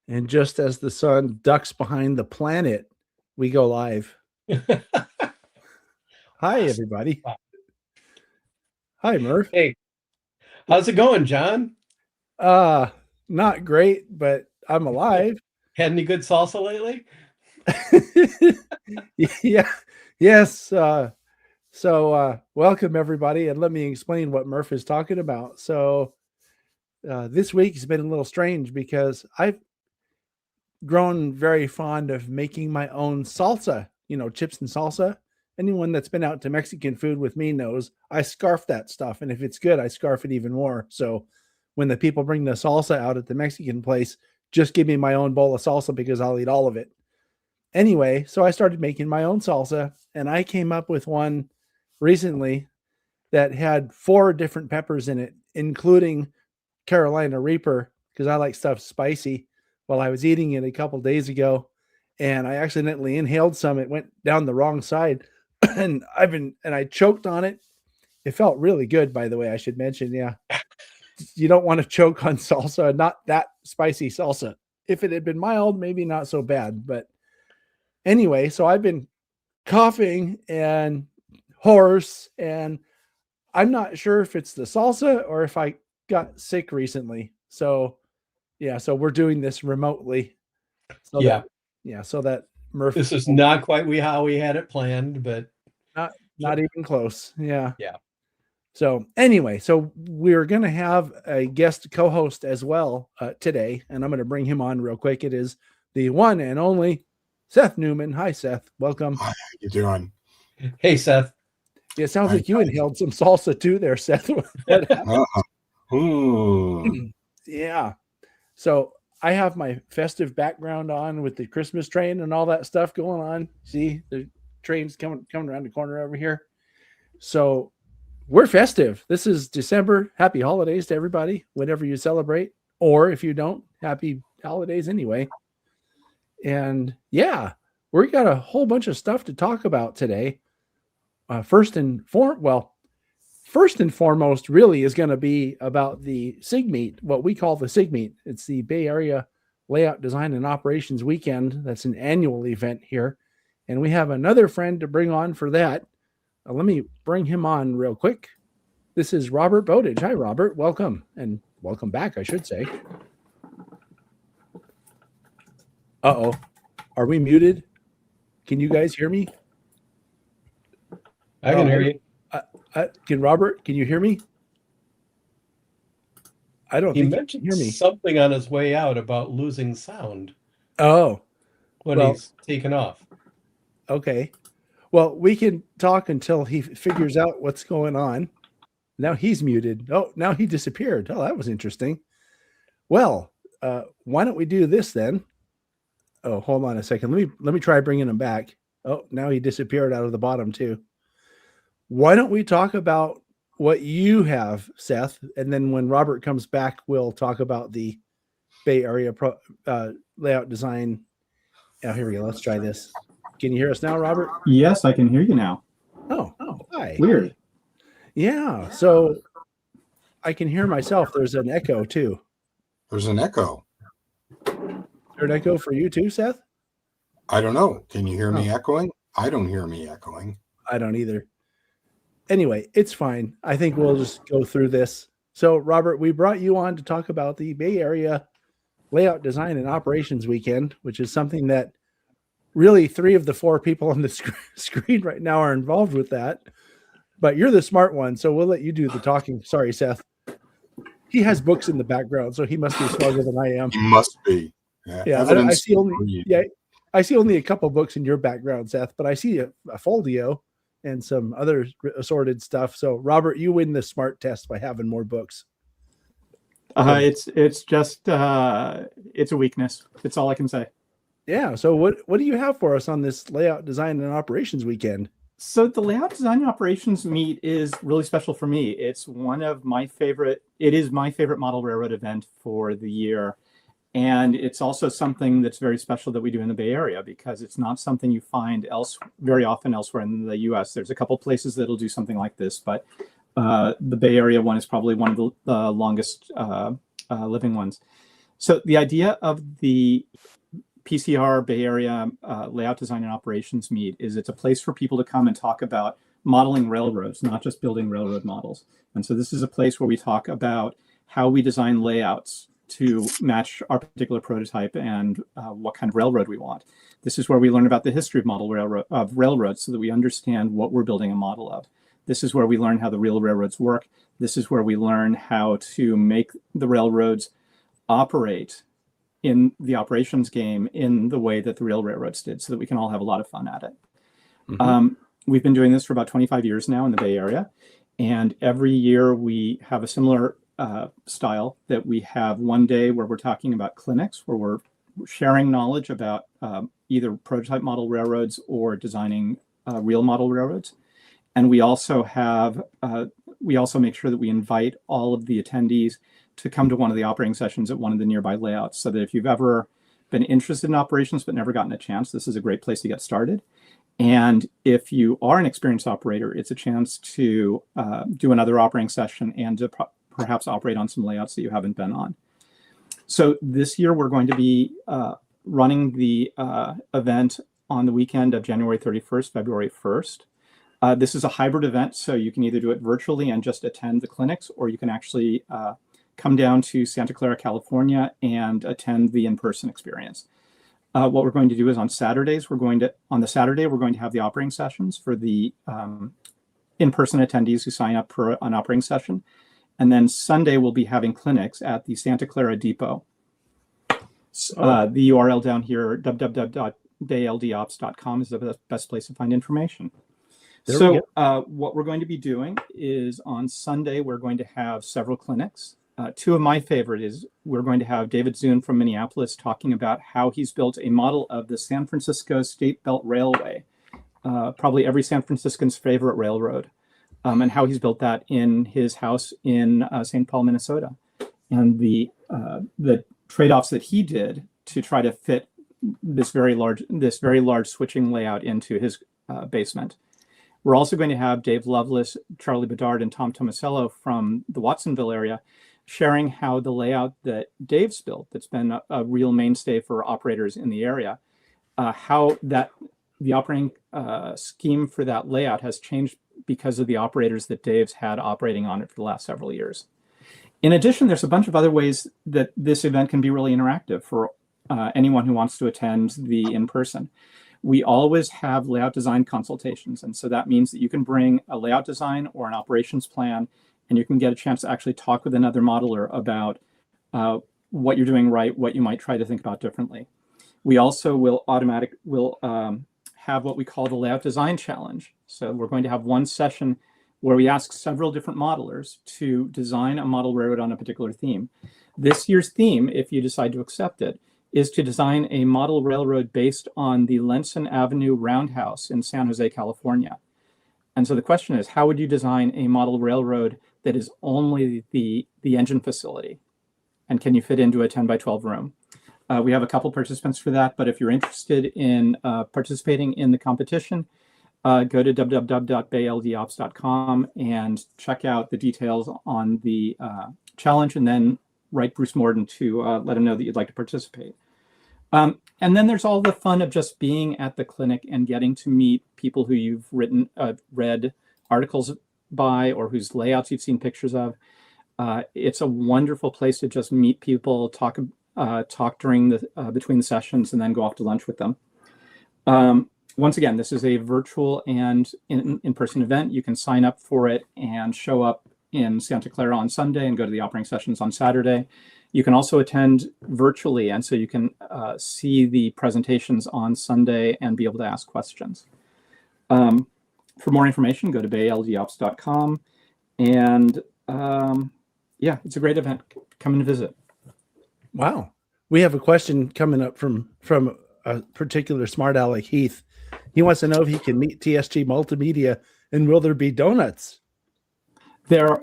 And just as the sun ducks behind the planet, we go live. Hi, everybody. Hi, Murf. Hey, how's it going, John? Not great, but I'm alive. Had any good salsa lately? Yeah. Yes. So welcome everybody, and let me explain what Murf is talking about. So this week has been a little strange because I've grown very fond of making my own salsa, chips and salsa. Anyone that's been out to Mexican food with me knows I scarf that stuff. And if it's good, I scarf it even more. So when the people bring the salsa out at the Mexican place, just give me my own bowl of salsa because I'll eat all of it. Anyway, so I started making my own salsa, and I came up with one recently that had 4 different peppers in it, including Carolina Reaper, because I like stuff spicy. While I was eating it a couple days ago, and I accidentally inhaled some. It went down the wrong side, and I choked on it. It felt really good, by the way. I should mention, yeah. You don't want to choke on salsa, not that spicy salsa. If it had been mild, maybe not so bad. But anyway, so I've been coughing and hoarse, and I'm not sure if it's the salsa or if I got sick recently. So yeah, so we're doing this remotely. So Yeah, so that Murph this is not quite how we had it planned, but not even close. Yeah. yeah. So anyway, so we're going to have a guest co-host as well today, and I'm going to bring him on real quick. It is the one and only Seth Newman. Hi, Seth. Welcome. How you doing? Hey, Seth. Yeah, it sounds like you inhaled some salsa too there, Seth. What happened? Yeah. So I have my festive background on with the Christmas train and all that stuff going on. See, the train's coming around the corner over here. So we're festive. This is December. Happy holidays to everybody, whenever you celebrate. Or if you don't, happy holidays anyway. And yeah, we got a whole bunch of stuff to talk about today. First and foremost really is going to be about the SIG meet, what we call the SIG meet. It's the Bay Area Layout Design and Operations Weekend. That's an annual event here. And we have another friend to bring on for that. Let me bring him on real quick. This is Robert Bowditch. Hi, Robert. Welcome. And welcome back, I should say. Uh-oh. Are we muted? Can you guys hear me? I can hear you. Can you hear me? I don't think mentioned you can hear me. Something on his way out about losing sound. Oh. When he's taken off. Okay. Well, we can talk until he figures out what's going on. Now he's muted. Oh, now he disappeared. Oh, that was interesting. Well, why don't we do this then? Oh, hold on a second. Let me try bringing him back. Oh, now he disappeared out of the bottom too. Why don't we talk about what you have, Seth, and then when Robert comes back, we'll talk about the Bay Area layout design. Oh, here we go. Let's try this. Can you hear us now, Robert? Yes, I can hear you now. Oh, hi. Weird. Yeah, so I can hear myself. There's an echo too. There's an echo. Is there an echo for you too, Seth? I don't know. Can you hear me echoing? I don't hear me echoing. I don't either. Anyway, it's fine. I think we'll just go through this. So, Robert, we brought you on to talk about the Bay Area Layout Design and Operations Weekend, which is something that really 3 of the 4 people on the screen right now are involved with that. But you're the smart one, so we'll let you do the talking. Sorry, Seth. He has books in the background, so he must be smarter than I am. He must be. Yeah, I see only a couple books in your background, Seth, but I see a folio and some other assorted stuff. So, Robert, you win the smart test by having more books. It's just it's a weakness. That's all I can say. Yeah. So, what do you have for us on this Layout Design and Operations Weekend? So the Layout Design and Operations meet is really special for me. It's one of my favorite. It is my favorite model railroad event for the year. And it's also something that's very special that we do in the Bay Area because it's not something you find very often elsewhere in the U.S. There's a couple places that'll do something like this, but the Bay Area one is probably one of the longest living ones. So the idea of the PCR Bay Area Layout Design and Operations Meet is it's a place for people to come and talk about modeling railroads, not just building railroad models. And so this is a place where we talk about how we design layouts to match our particular prototype and what kind of railroad we want. This is where we learn about the history of railroads so that we understand what we're building a model of. This is where we learn how the real railroads work. This is where we learn how to make the railroads operate in the operations game in the way that the real railroads did so that we can all have a lot of fun at it. Mm-hmm. We've been doing this for about 25 years now in the Bay Area. And every year we have a similar style that we have one day where we're talking about clinics, where we're sharing knowledge about either prototype model railroads or designing real model railroads. And we also have, we also make sure that we invite all of the attendees to come to one of the operating sessions at one of the nearby layouts, so that if you've ever been interested in operations but never gotten a chance, this is a great place to get started. And if you are an experienced operator, it's a chance to do another operating session and to perhaps operate on some layouts that you haven't been on. So this year we're going to be running the event on the weekend of January 31st, February 1st. This is a hybrid event, so you can either do it virtually and just attend the clinics, or you can actually come down to Santa Clara, California, and attend the in-person experience. What we're going to do is on Saturdays, on the Saturday, we're going to have the operating sessions for the in-person attendees who sign up for an operating session. And then Sunday, we'll be having clinics at the Santa Clara Depot. The URL down here, www.bayldops.com, is the best place to find information. So what we're going to be doing is on Sunday, we're going to have several clinics. Two of my favorite is we're going to have David Zune from Minneapolis talking about how he's built a model of the San Francisco State Belt Railway, probably every San Franciscan's favorite railroad, and how he's built that in his house in St. Paul, Minnesota, and the trade-offs that he did to try to fit this very large switching layout into his basement. We're also going to have Dave Lovelace, Charlie Bedard, and Tom Tomasello from the Watsonville area sharing how the layout that Dave's built, that's been a real mainstay for operators in the area, how that the operating scheme for that layout has changed because of the operators that Dave's had operating on it for the last several years. In addition, there's a bunch of other ways that this event can be really interactive for anyone who wants to attend the in-person. We always have layout design consultations. And so that means that you can bring a layout design or an operations plan, and you can get a chance to actually talk with another modeler about what you're doing right, what you might try to think about differently. We also will have what we call the layout design challenge. So we're going to have one session where we ask several different modelers to design a model railroad on a particular theme. This year's theme, if you decide to accept it, is to design a model railroad based on the Lenson Avenue Roundhouse in San Jose, California. And so the question is, how would you design a model railroad that is only the engine facility? And can you fit into a 10 by 12 room? We have a couple participants for that, but if you're interested in participating in the competition, go to www.bayldops.com and check out the details on the challenge, and then write Bruce Morden to let him know that you'd like to participate. And then there's all the fun of just being at the clinic and getting to meet people who you've read articles by, or whose layouts you've seen pictures of. It's a wonderful place to just meet people, talk during the between the sessions, and then go off to lunch with them. Once again, this is a virtual and in-person event. You can sign up for it and show up in Santa Clara on Sunday and go to the operating sessions on Saturday. You can also attend virtually, and so you can see the presentations on Sunday and be able to ask questions. For more information, go to bayldops.com. And yeah, it's a great event. Come and visit. Wow. We have a question coming up from a particular smart aleck, Heath. He wants to know if he can meet TSG Multimedia, and will there be donuts? There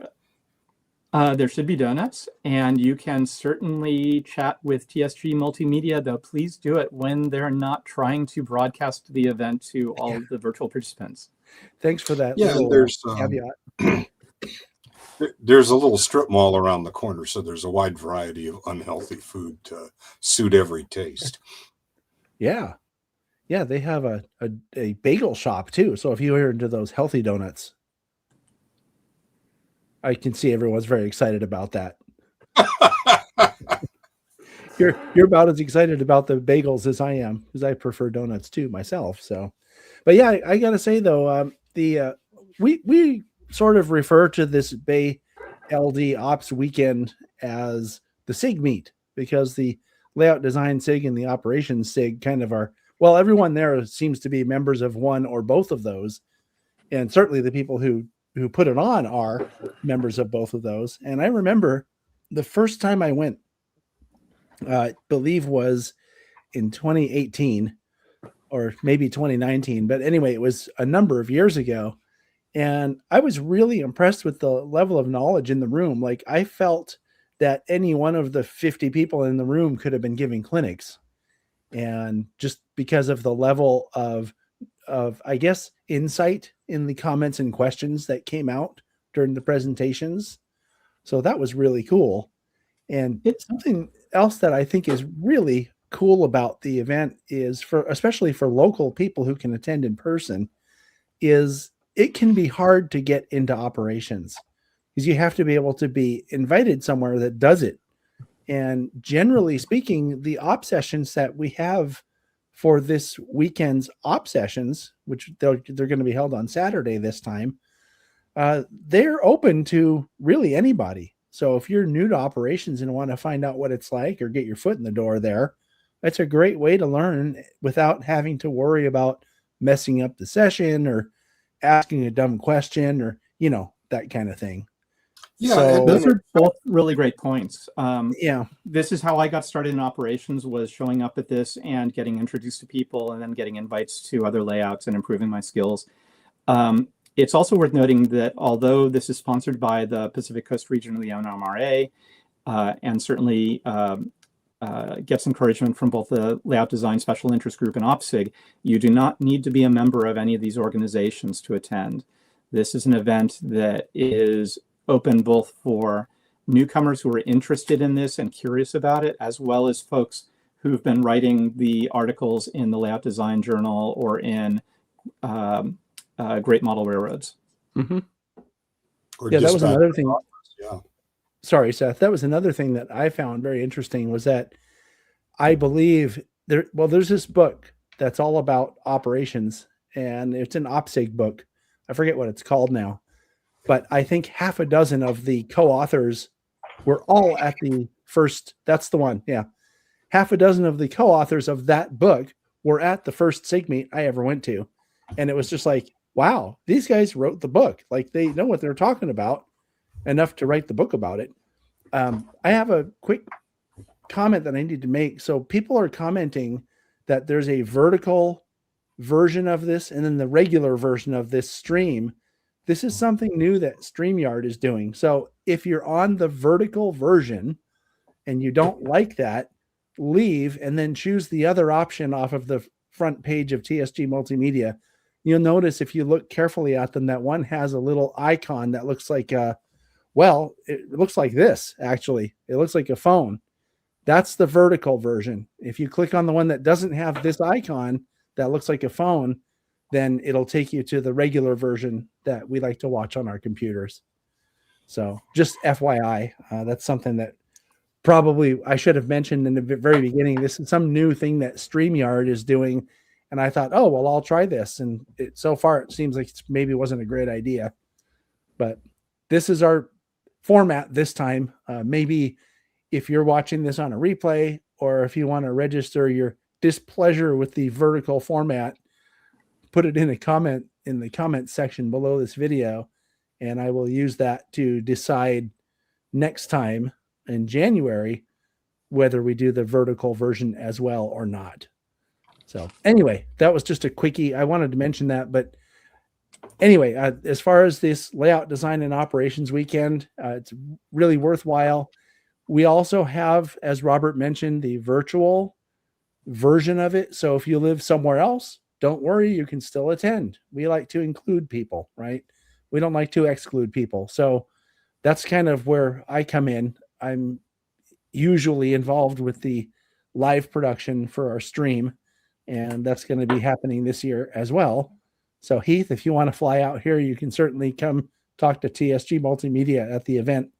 should be donuts, and you can certainly chat with TSG Multimedia, though please do it when they're not trying to broadcast the event to all of the virtual participants. Thanks for that. Yeah, and there's caveat. There's a little strip mall around the corner, so there's a wide variety of unhealthy food to suit every taste. Yeah. Yeah, they have a bagel shop too. So if you're into those healthy donuts, I can see everyone's very excited about that. You're about as excited about the bagels as I am, because I prefer donuts too myself. So, but yeah, I gotta say though, we sort of refer to this Bay LD Ops weekend as the SIG meet, because the layout design SIG and the operations SIG kind of are, well, everyone there seems to be members of one or both of those, and certainly the people who put it on are members of both of those. And I remember the first time I went, I believe was in 2018 or maybe 2019, but anyway, it was a number of years ago. And I was really impressed with the level of knowledge in the room. Like, I felt that any one of the 50 people in the room could have been giving clinics. And just because of the level of I guess insight in the comments and questions that came out during the presentations. So that was really cool. And It's something else that I think is really cool about the event is, for especially for local people who can attend in person, is it can be hard to get into operations, because you have to be able to be invited somewhere that does it. And generally speaking, the op sessions that we have for this weekend's op sessions, which they're going to be held on Saturday this time, they're open to really anybody. So if you're new to operations and want to find out what it's like or get your foot in the door there, that's a great way to learn without having to worry about messing up the session or asking a dumb question or, that kind of thing. Yeah, So, those are both really great points. yeah. This is how I got started in operations, was showing up at this and getting introduced to people and then getting invites to other layouts and improving my skills. It's also worth noting that although this is sponsored by the Pacific Coast region of the NMRA, and certainly gets encouragement from both the Layout Design Special Interest Group and OPSIG, you do not need to be a member of any of these organizations to attend. This is an event that is open both for newcomers who are interested in this and curious about it, as well as folks who've been writing the articles in the Layout Design Journal or in Great Model Railroads. Mm-hmm. Yeah, that was another thing. Yeah. Sorry, Seth. That was another thing that I found very interesting, was that I believe there's this book that's all about operations, and it's an OPSIG book. I forget what it's called now, but I think half a dozen of the co-authors were all at the first. That's the one. Yeah. Half a dozen of the co-authors of that book were at the first SIG meet I ever went to. And it was just like, wow, these guys wrote the book. Like, they know what they're talking about enough to write the book about it. I have a quick comment that I need to make. So people are commenting that there's a vertical version of this and then the regular version of this stream. This is something new that StreamYard is doing. So if you're on the vertical version and you don't like that, leave and then choose the other option off of the front page of TSG Multimedia. You'll notice, if you look carefully at them, that one has a little icon that looks like it looks like this, actually. It looks like a phone. That's the vertical version. If you click on the one that doesn't have this icon that looks like a phone, then it'll take you to the regular version that we like to watch on our computers. So just FYI, that's something that probably I should have mentioned in the very beginning. This is some new thing that StreamYard is doing. And I thought, oh, well, I'll try this. And so far, it seems like it maybe wasn't a great idea. But this is our format this time. Maybe if you're watching this on a replay, or if you want to register your displeasure with the vertical format, put it in a comment in the comment section below this video, and I will use that to decide next time in January whether we do the vertical version as well or not. So anyway, that was just a quickie. I wanted to mention that, but anyway, as far as this layout design and operations weekend, it's really worthwhile. We also have, as Robert mentioned, the virtual version of it. So if you live somewhere else, don't worry, you can still attend. We like to include people, right? We don't like to exclude people. So that's kind of where I come in. I'm usually involved with the live production for our stream, and that's going to be happening this year as well. So Heath, if you want to fly out here, you can certainly come talk to TSG Multimedia at the event.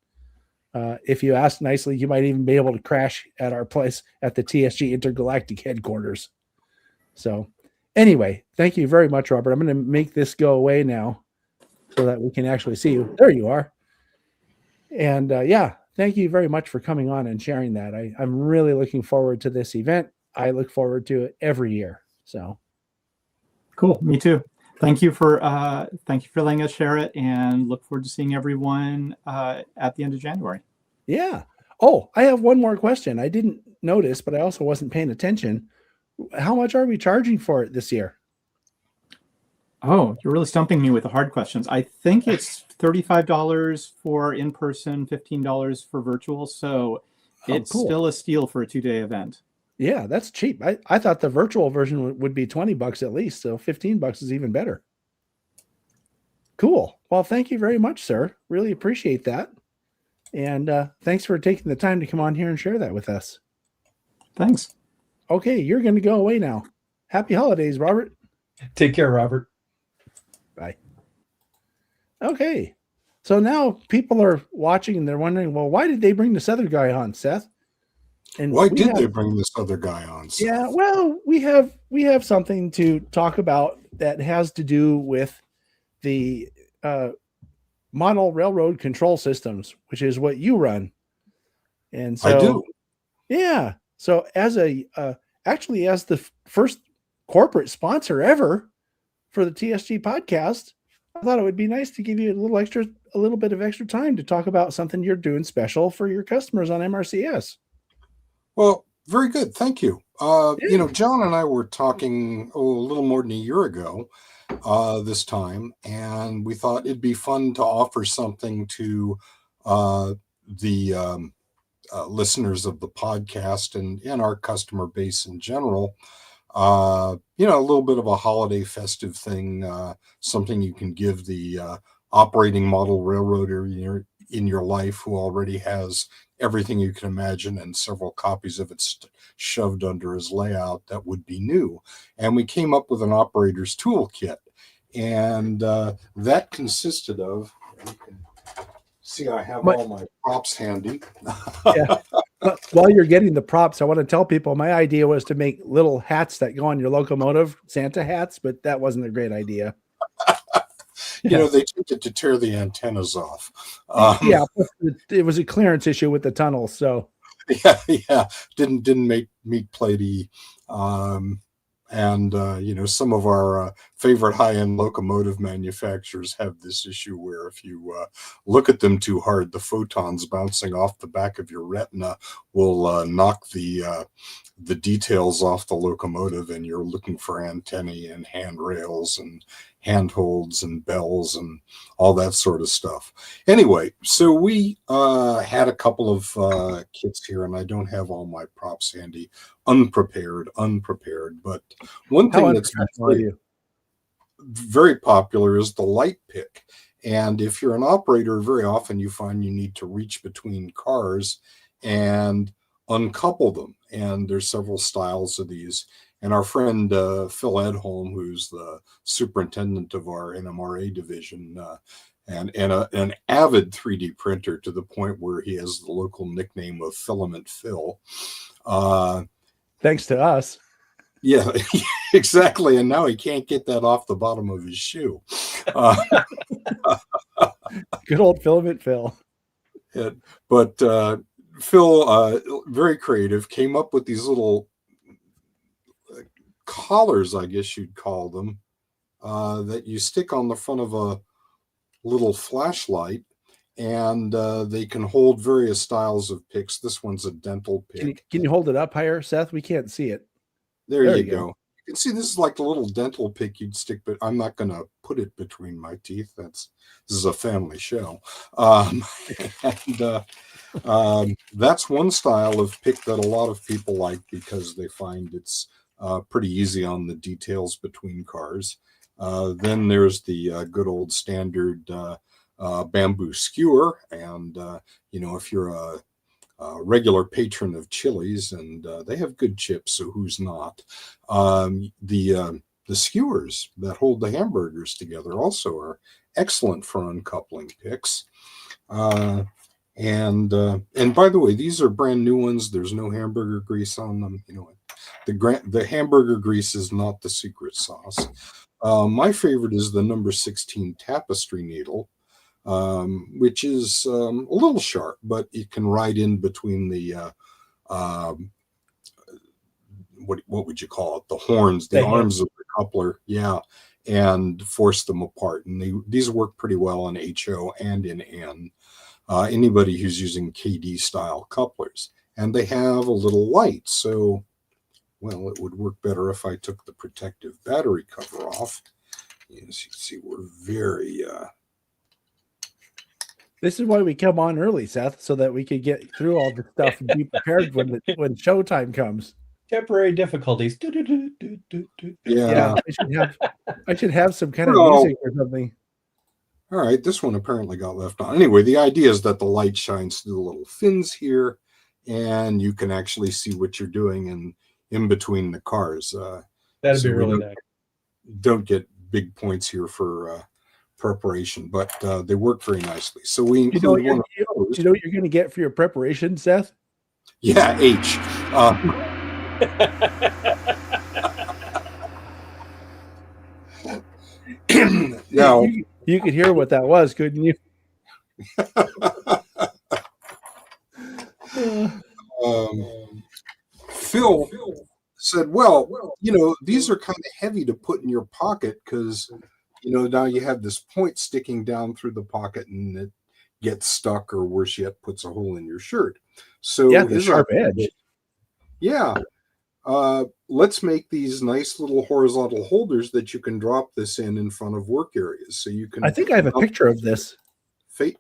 If you ask nicely, you might even be able to crash at our place at the TSG Intergalactic headquarters. So anyway, thank you very much, Robert. I'm going to make this go away now so that we can actually see you. There you are. And yeah, thank you very much for coming on and sharing that. I'm really looking forward to this event. I look forward to it every year. So cool. Me too. Thank you for letting us share it, and look forward to seeing everyone at the end of January. Yeah. Oh, I have one more question. I didn't notice, but I also wasn't paying attention. How much are we charging for it this year? Oh, you're really stumping me with the hard questions. I think it's $35 for in-person, $15 for virtual. So it's still a steal for a 2-day event. Yeah, that's cheap. I thought the virtual version would be $20 at least. So $15 is even better. Cool. Well, thank you very much, sir. Really appreciate that. And thanks for taking the time to come on here and share that with us. Thanks. Okay, you're going to go away now. Happy holidays, Robert. Take care, Robert. Bye. Okay. So now people are watching and they're wondering, well, why did they bring this other guy on, Seth? And why did they bring this other guy on, Seth? Yeah, well, we have something to talk about that has to do with the model railroad control systems, which is what you run. And so I do. Yeah. So as actually as the first corporate sponsor ever for the TSG podcast, I thought it would be nice to give you a little bit of extra time to talk about something you're doing special for your customers on MRCS. Well, very good. Thank you. You know, John and I were talking a little more than a year ago this time, and we thought it'd be fun to offer something to the listeners of the podcast and our customer base in general. You know, a little bit of a holiday festive thing, something you can give the operating model railroader in your life who already has everything you can imagine and several copies of it shoved under his layout that would be new. And we came up with an operator's toolkit. And that consisted of, you can see I have all my props handy. Yeah. But while you're getting the props, I want to tell people my idea was to make little hats that go on your locomotive, Santa hats, but that wasn't a great idea. You know, they tended to tear the antennas off. Yeah, it was a clearance issue with the tunnel, so yeah, didn't meet Plady. And you know, some of our favorite high-end locomotive manufacturers have this issue where if you look at them too hard, the photons bouncing off the back of your retina will knock the details off the locomotive, and you're looking for antennae and handrails and handholds and bells and all that sort of stuff. Anyway, so we had a couple of kits here, and I don't have all my props handy. Unprepared. But one thing that's very popular is the light pick. And if you're an operator, very often you find you need to reach between cars and uncouple them. And there's several styles of these. And our friend Phil Edholm, who's the superintendent of our NMRA division, and an avid 3D printer to the point where he has the local nickname of Filament Phil. Thanks to us. Yeah, exactly. And now he can't get that off the bottom of his shoe. Good old Filament Phil. But Phil, very creative, came up with these little collars, I guess you'd call them, that you stick on the front of a little flashlight, and they can hold various styles of picks. This one's a dental pick. Can you hold it up higher, Seth? We can't see it. There you go. You can see this is like a little dental pick you'd stick, but I'm not going to put it between my teeth. This is a family show. That's one style of pick that a lot of people like because they find it's pretty easy on the details between cars. Then there's the good old standard bamboo skewer. And, if you're a regular patron of Chili's, and they have good chips, so who's not? The skewers that hold the hamburgers together also are excellent for uncoupling picks. And by the way, these are brand new ones. There's no hamburger grease on them. The hamburger grease is not the secret sauce. My favorite is the number 16 tapestry needle, which is a little sharp, but it can ride in between the what would you call it? The horns, the arms of the coupler, and force them apart. And these work pretty well in HO and in N. Anybody who's using KD style couplers, and they have a little light, so it would work better if I took the protective battery cover off. As you can see, we're very This is why we come on early, Seth, so that we could get through all the stuff and be prepared when showtime comes. Temporary difficulties. Yeah, I should have some kind of music or something. All right, this one apparently got left on. Anyway, the idea is that the light shines through the little fins here, and you can actually see what you're doing in between the cars. That'd be really nice. Don't get big points here for preparation, but they work very nicely. So we include one of those. Do you know what you're going to get for your preparation, Seth? Yeah, H. Now you could hear what that was, couldn't you? Phil said, well, these are kind of heavy to put in your pocket because, now you have this point sticking down through the pocket and it gets stuck, or worse yet, puts a hole in your shirt. So the sharp edge. Yeah. Let's make these nice little horizontal holders that you can drop this in front of work areas. So you can. I think I have a picture of this.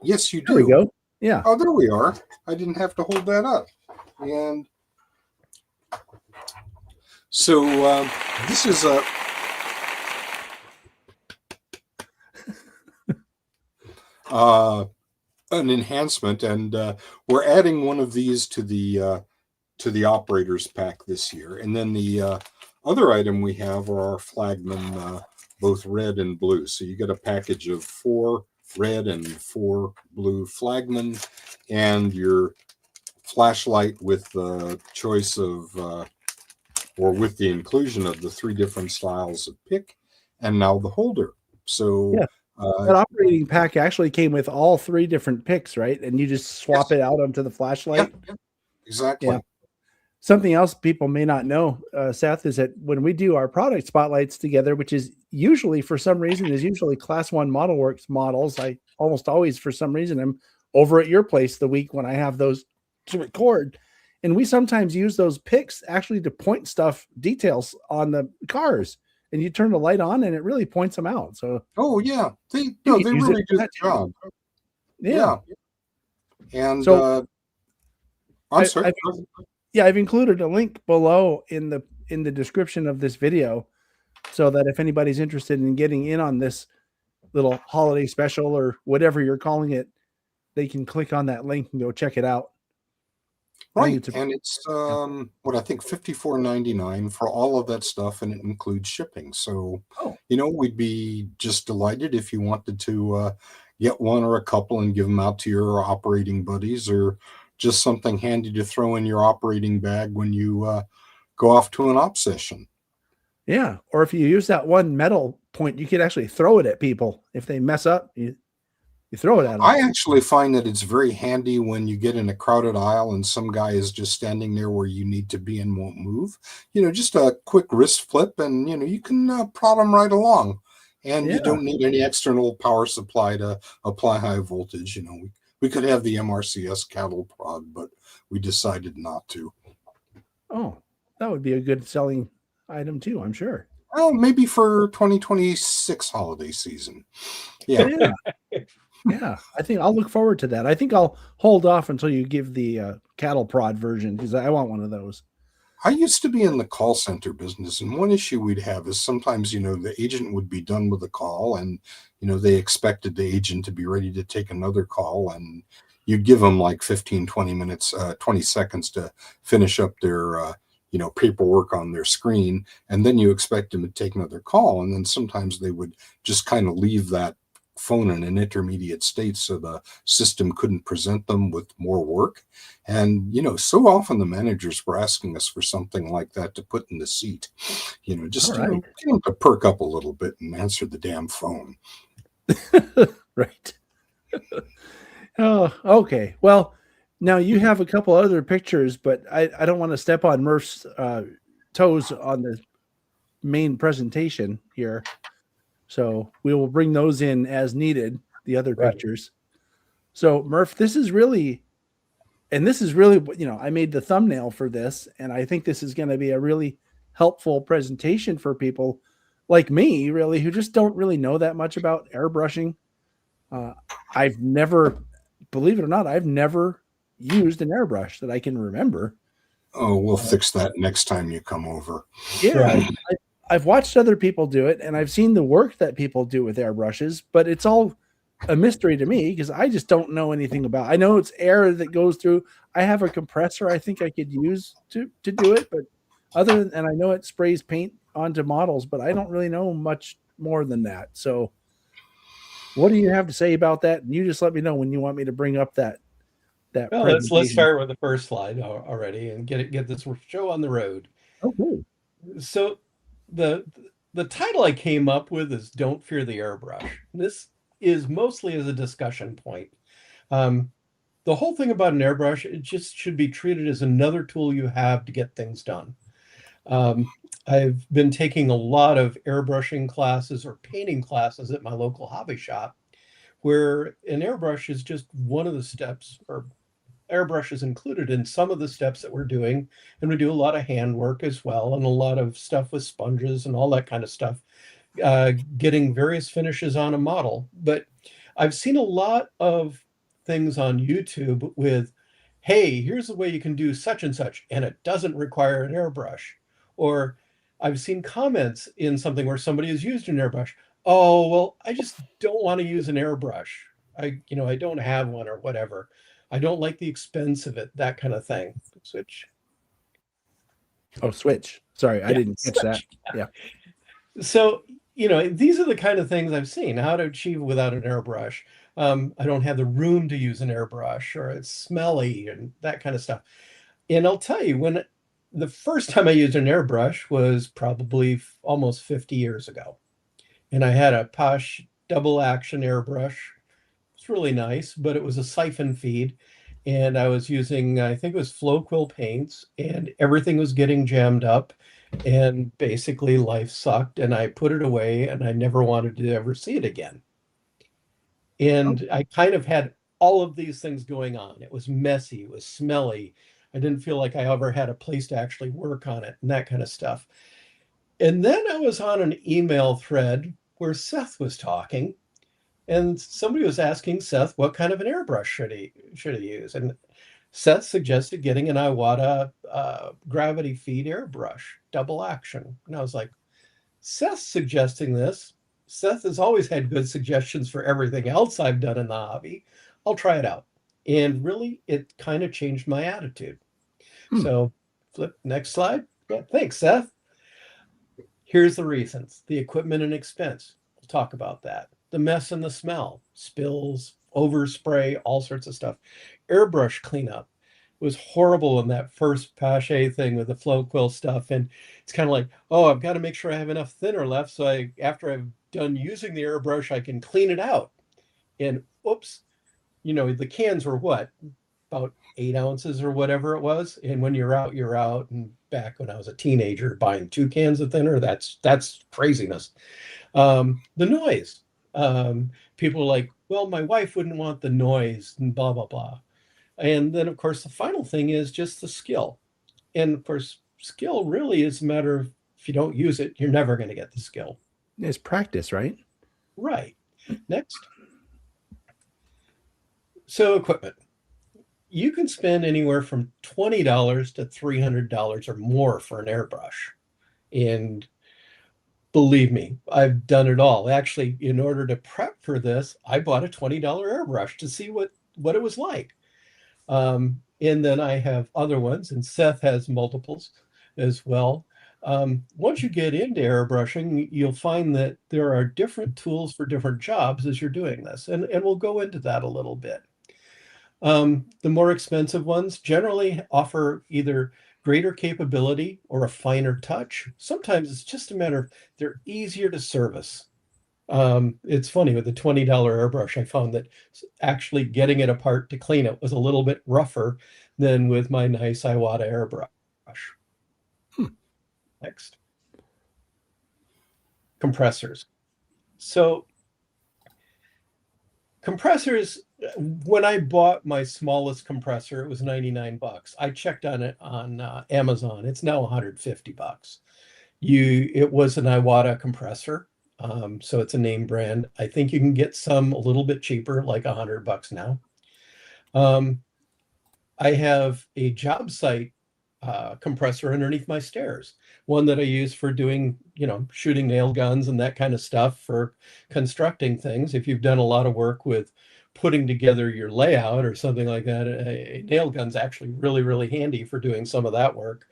Yes, you do. There we go. Yeah. Oh, there we are. I didn't have to hold that up. And so this is an enhancement, and we're adding one of these to the operators pack this year. And then the other item we have are our flagmen, both red and blue. So you get a package of 4 red and 4 blue flagmen, and your flashlight with the choice of or with the inclusion of the 3 different styles of pick, and now the holder. So that operating pack actually came with all 3 different picks, right? And you just swap it out onto the flashlight. Yep. Exactly. Yeah. Something else people may not know, Seth, is that when we do our product spotlights together, which is usually, for some reason, is usually Class 1 Model Works models. I almost always, for some reason, am over at your place the week when I have those to record. And we sometimes use those picks actually to point details on the cars. And you turn the light on and it really points them out. So, they really do the job. Yeah. And so I'm sorry. I've included a link below in the description of this video, so that if anybody's interested in getting in on this little holiday special or whatever you're calling it, they can click on that link and go check it out. Right, and it's I think $54.99 for all of that stuff, and it includes shipping. So, we'd be just delighted if you wanted to get one or a couple and give them out to your operating buddies, or just something handy to throw in your operating bag when you go off to an op session. Yeah, or if you use that one metal point, you could actually throw it at people. If they mess up, you throw it at them. I actually find that it's very handy when you get in a crowded aisle and some guy is just standing there where you need to be and won't move. Just a quick wrist flip, and you can prod them right along, and you don't need any external power supply to apply high voltage. We could have the MRCS cattle prod, but we decided not to. Oh, that would be a good selling item too, I'm sure. Well, maybe for 2026 holiday season. Yeah. Yeah, I think I'll look forward to that. I think I'll hold off until you give the cattle prod version, because I want one of those. I used to be in the call center business, and one issue we'd have is sometimes, the agent would be done with a call, and, they expected the agent to be ready to take another call, and you'd give them like 15, 20 minutes, 20 seconds to finish up their, paperwork on their screen, and then you expect them to take another call, and then sometimes they would just kind of leave that phone in an intermediate state so the system couldn't present them with more work. And, so often the managers were asking us for something like that to put in the seat, just, All right. get them to perk up a little bit and answer the damn phone. Right. Oh, okay. Well, now you have a couple other pictures, but I don't want to step on Murph's toes on the main presentation here. So we will bring those in as needed, the other Right. pictures. So Murph, this is really, I made the thumbnail for this, and I think this is going to be a really helpful presentation for people like me, really, who just don't really know that much about airbrushing. I've never, believe it or not, I've never used an airbrush that I can remember. Oh, we'll fix that next time you come over. Yeah. Right. I've watched other people do it, and I've seen the work that people do with airbrushes, but it's all a mystery to me because I just don't know anything about. I know it's air that goes through. I have a compressor I think I could use to do it, but and I know it sprays paint onto models, but I don't really know much more than that. So what do you have to say about that? And you just let me know when you want me to bring up that Well, let's presentation. start with the first slide already and get this show on the road. Okay. So the title I came up with is "Don't Fear the Airbrush." This is mostly as a discussion point. The whole thing about an airbrush, it just should be treated as another tool you have to get things done. I've been taking a lot of airbrushing classes or painting classes at my local hobby shop, where an airbrush is just one of the steps, or airbrush is included in some of the steps that we're doing. And we do a lot of hand work as well, and a lot of stuff with sponges and all that kind of stuff, getting various finishes on a model. But I've seen a lot of things on YouTube with, hey, here's the way you can do such and such, and it doesn't require an airbrush. Or I've seen comments in something where somebody has used an airbrush. Oh, well, I just don't want to use an airbrush. I don't have one or whatever. I don't like the expense of it, that kind of thing. Switch. Oh, switch. Sorry, I didn't catch that. Yeah. So, these are the kind of things I've seen, how to achieve without an airbrush. I don't have the room to use an airbrush, or it's smelly and that kind of stuff. And I'll tell you, when the first time I used an airbrush was probably almost 50 years ago. And I had a Posh double action airbrush. It's really nice, but it was a siphon feed. And I was using, I think it was Flow Quill paints, and everything was getting jammed up. And basically life sucked, and I put it away, and I never wanted to ever see it again. And I kind of had all of these things going on. It was messy, it was smelly. I didn't feel like I ever had a place to actually work on it and that kind of stuff. And then I was on an email thread where Seth was talking, and somebody was asking Seth what kind of an airbrush should he use. And Seth suggested getting an Iwata gravity feed airbrush, double action. And I was like, Seth's suggesting this. Seth has always had good suggestions for everything else I've done in the hobby. I'll try it out. And really, it kind of changed my attitude. So flip next slide. Yeah, thanks, Seth. Here's the reasons: the equipment and expense. We'll talk about that. The mess and the smell, spills, overspray, all sorts of stuff. Airbrush cleanup was horrible in that first Pache thing with the Flow Quill stuff. And it's kind of like, oh, I've got to make sure I have enough thinner left, so after I've done using the airbrush, I can clean it out. And oops, the cans were what? About 8 ounces or whatever it was. And when you're out, you're out. And back when I was a teenager, buying 2 cans of thinner, that's craziness. The noise. People are like, well, my wife wouldn't want the noise and blah, blah, blah. And then, of course, the final thing is just the skill. And of course, skill really is a matter of, if you don't use it, you're never going to get the skill. It's practice, right? Right. Next. So equipment. you can spend anywhere from $20 to $300 or more for an airbrush. And believe me, I've done it all. Actually, in order to prep for this, I bought a $20 airbrush to see what it was like. And then I have other ones, and Seth has multiples as well. Once you get into airbrushing, you'll find that there are different tools for different jobs as you're doing this. And we'll go into that a little bit. The more expensive ones generally offer either greater capability or a finer touch. Sometimes it's just a matter of they're easier to service. It's funny with the $20 airbrush, I found that actually getting it apart to clean it was a little bit rougher than with my nice Iwata airbrush. Next. Compressors. So compressors, when I bought my smallest compressor, it was 99 bucks. I checked on it on Amazon. It's now 150 bucks. It was an Iwata compressor. So it's a name brand. I think you can get some a little bit cheaper, like 100 bucks now. I have a job site compressor underneath my stairs, one that I use for doing, shooting nail guns and that kind of stuff for constructing things. If you've done a lot of work with putting together your layout or something like that, a nail gun's actually really, really handy for doing some of that work.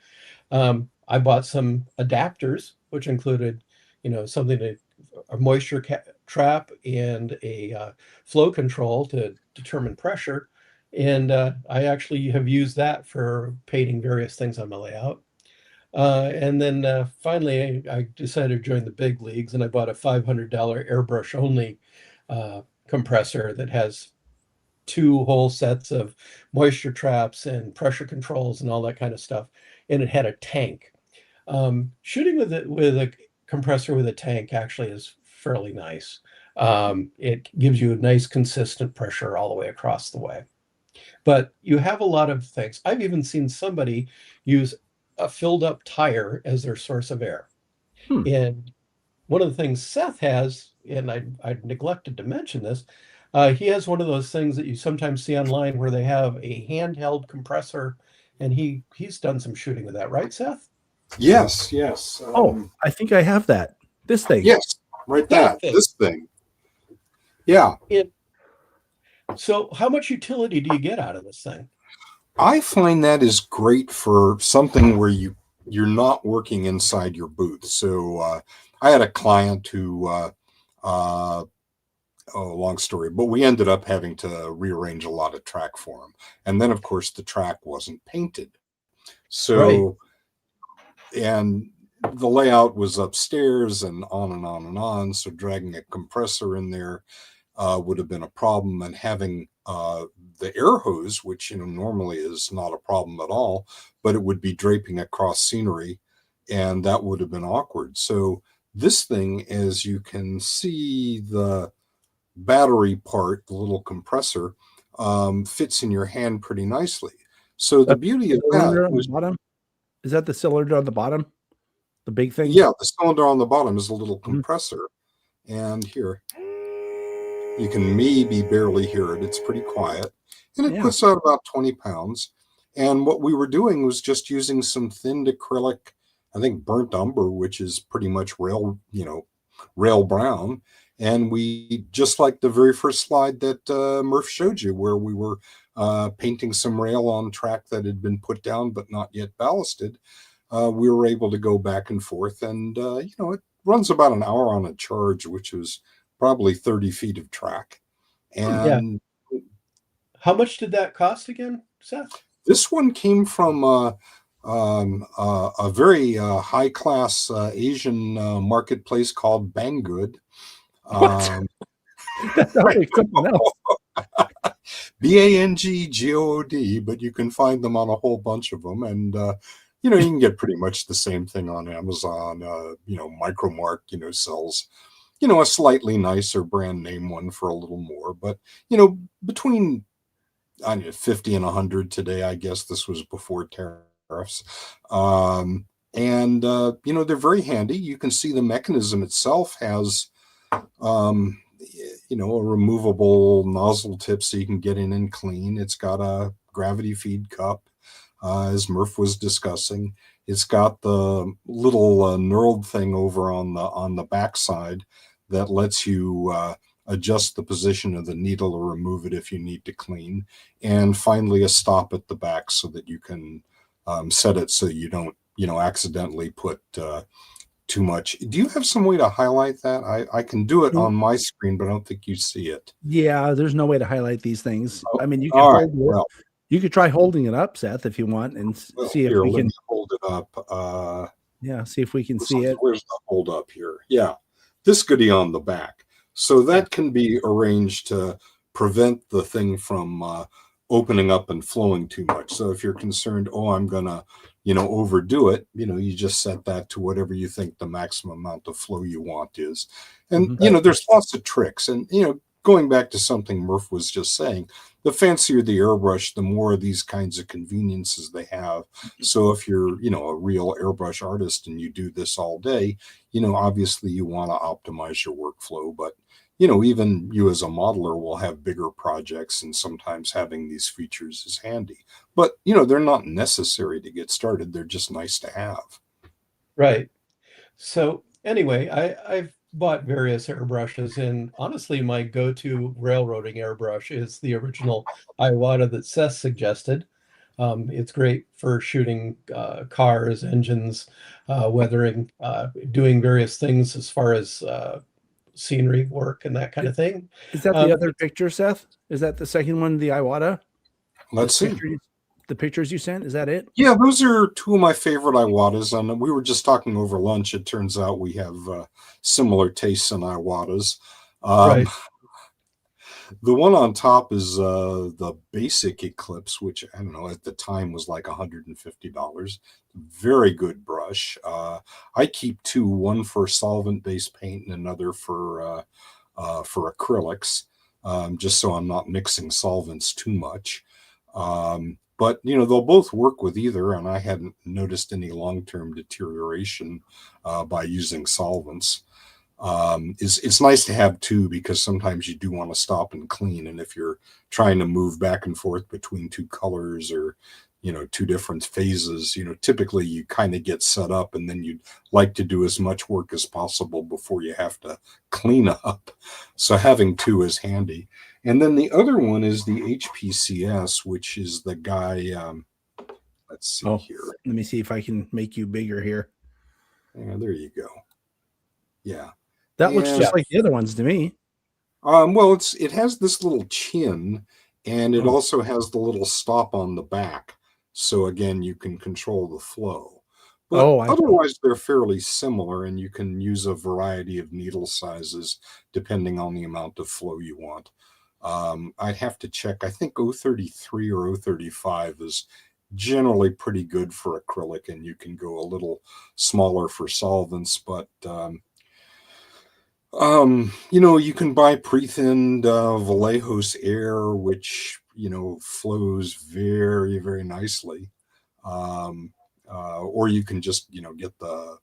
I bought some adapters, which included, something a moisture trap and a flow control to determine pressure. And I actually have used that for painting various things on my layout. And then finally, I decided to join the big leagues, and I bought a $500 airbrush only compressor that has 2 whole sets of moisture traps and pressure controls and all that kind of stuff. And it had a tank. Shooting with a compressor with a tank actually is fairly nice. It gives you a nice consistent pressure all the way across the way. But you have a lot of things. I've even seen somebody use a filled up tire as their source of air. And one of the things Seth has, and I neglected to mention this, he has one of those things that you sometimes see online where they have a handheld compressor, and he's done some shooting with that, right, Seth? Yes. I think I have that. This thing. Yes, right. This thing. Yeah. So how much utility do you get out of this thing? I find that is great for something where you're not working inside your booth. So I had a client who, long story, but we ended up having to rearrange a lot of track for him. And then, of course, the track wasn't painted. So, and the layout was upstairs and on and on and on. So dragging a compressor in there would have been a problem, and having the air hose, which normally is not a problem at all, but it would be draping across scenery, and that would have been awkward. So this thing, as you can see, the battery part, the little compressor, fits in your hand pretty nicely. So the beauty of that was, is that the cylinder on the bottom? The big thing? Yeah, the cylinder on the bottom is a little compressor. And here, you can maybe barely hear it. It's pretty quiet. And it puts out about 20 pounds. And what we were doing was just using some thinned acrylic, I think burnt umber, which is pretty much rail brown. And we, just like the very first slide that Murf showed you, where we were painting some rail on track that had been put down but not yet ballasted, we were able to go back and forth. And, it runs about an hour on a charge, which was probably 30 feet of track. And how much did that cost again, Seth? This one came from a very high-class Asian marketplace called Banggood. Banggood, but you can find them on a whole bunch of them. And, you can get pretty much the same thing on Amazon. Micromark, sells, a slightly nicer brand name one for a little more. But, between 50 and 100 today, I guess. This was before tariffs. They're very handy. You can see the mechanism itself has, a removable nozzle tip so you can get in and clean. It's got a gravity feed cup, as Murf was discussing. It's got the little knurled thing over on the backside that lets you adjust the position of the needle or remove it if you need to clean. And finally, a stop at the back so that you can set it so you don't, accidentally put too much. Do you have some way to highlight that? I can do it on my screen, but I don't think you see it. Yeah, there's no way to highlight these things. Oh, I mean, you can all right. hold it. Well, You could try holding it up, Seth, if you want, and see if here, we let can. me hold it up. Yeah, see if we can see it. Where's the hold up here? Yeah, this goodie on the back. So that can be arranged to prevent the thing from opening up and flowing too much. So if you're concerned, I'm gonna, overdo it, you just set that to whatever you think the maximum amount of flow you want is. And there's lots of tricks. And going back to something Murf was just saying, the fancier the airbrush, the more of these kinds of conveniences they have. So if you're, a real airbrush artist and you do this all day, obviously you want to optimize your workflow, but even you as a modeler will have bigger projects, and sometimes having these features is handy. But, they're not necessary to get started. They're just nice to have. Right. So anyway, I've bought various airbrushes, and honestly, my go-to railroading airbrush is the original Iwata that Seth suggested. It's great for shooting cars, engines, weathering, doing various things as far as scenery work and that kind of thing. Is that the other picture, Seth? Is that the second one, the Iwata? Let's see. The pictures you sent, is that it? Yeah, those are two of my favorite Iwatas. And we were just talking over lunch. It turns out we have similar tastes in Iwatas. Right. The one on top is the basic Eclipse, which I don't know, at the time was like $150. Very good brush. I keep two, one for solvent-based paint and another for acrylics, just so I'm not mixing solvents too much. But they'll both work with either, and I hadn't noticed any long-term deterioration by using solvents. It's nice to have two, because sometimes you do want to stop and clean, and if you're trying to move back and forth between two colors or two different phases, typically you kind of get set up, and then you'd like to do as much work as possible before you have to clean up. So having two is handy. And then the other one is the HPCS, which is the guy, let's see here. Let me see if I can make you bigger here. Yeah, there you go. Yeah. That looks just like the other ones to me. Well, it has this little chin, and it also has the little stop on the back. So again, you can control the flow. But otherwise, they're fairly similar, and you can use a variety of needle sizes depending on the amount of flow you want. I'd have to check. I think 033 or 035 is generally pretty good for acrylic, and you can go a little smaller for solvents, but you can buy pre-thinned Vallejos Air, which flows very, very nicely, or you can just get the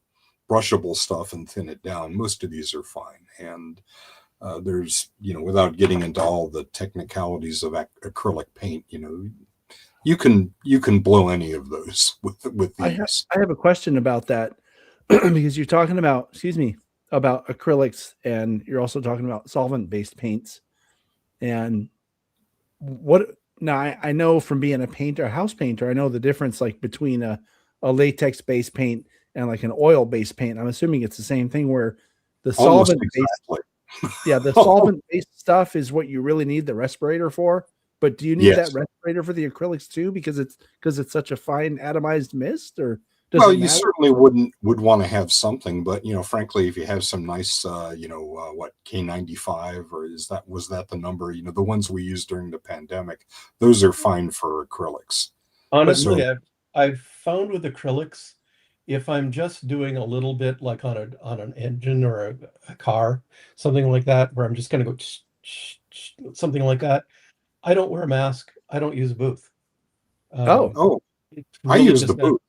brushable stuff and thin it down. Most of these are fine, and there's without getting into all the technicalities of acrylic paint, you can blow any of those with these. I have a question about that because you're talking about, about acrylics, and you're also talking about solvent-based paints. And I know from being a house painter, I know the difference like between a latex-based paint and like an oil-based paint. I'm assuming it's the same thing, where the solvent-based, the solvent-based stuff is what you really need the respirator for. But do you need that respirator for the acrylics too, because it's such a fine atomized mist, or well, you certainly would want to have something, but frankly, if you have some nice, what K95, or was that the number? The ones we used during the pandemic, those are fine for acrylics. Honestly, I've found with acrylics, if I'm just doing a little bit like on an engine or a car, something like that, where I'm just going to go something like that, I don't wear a mask. I don't use a booth. Really I use the booth.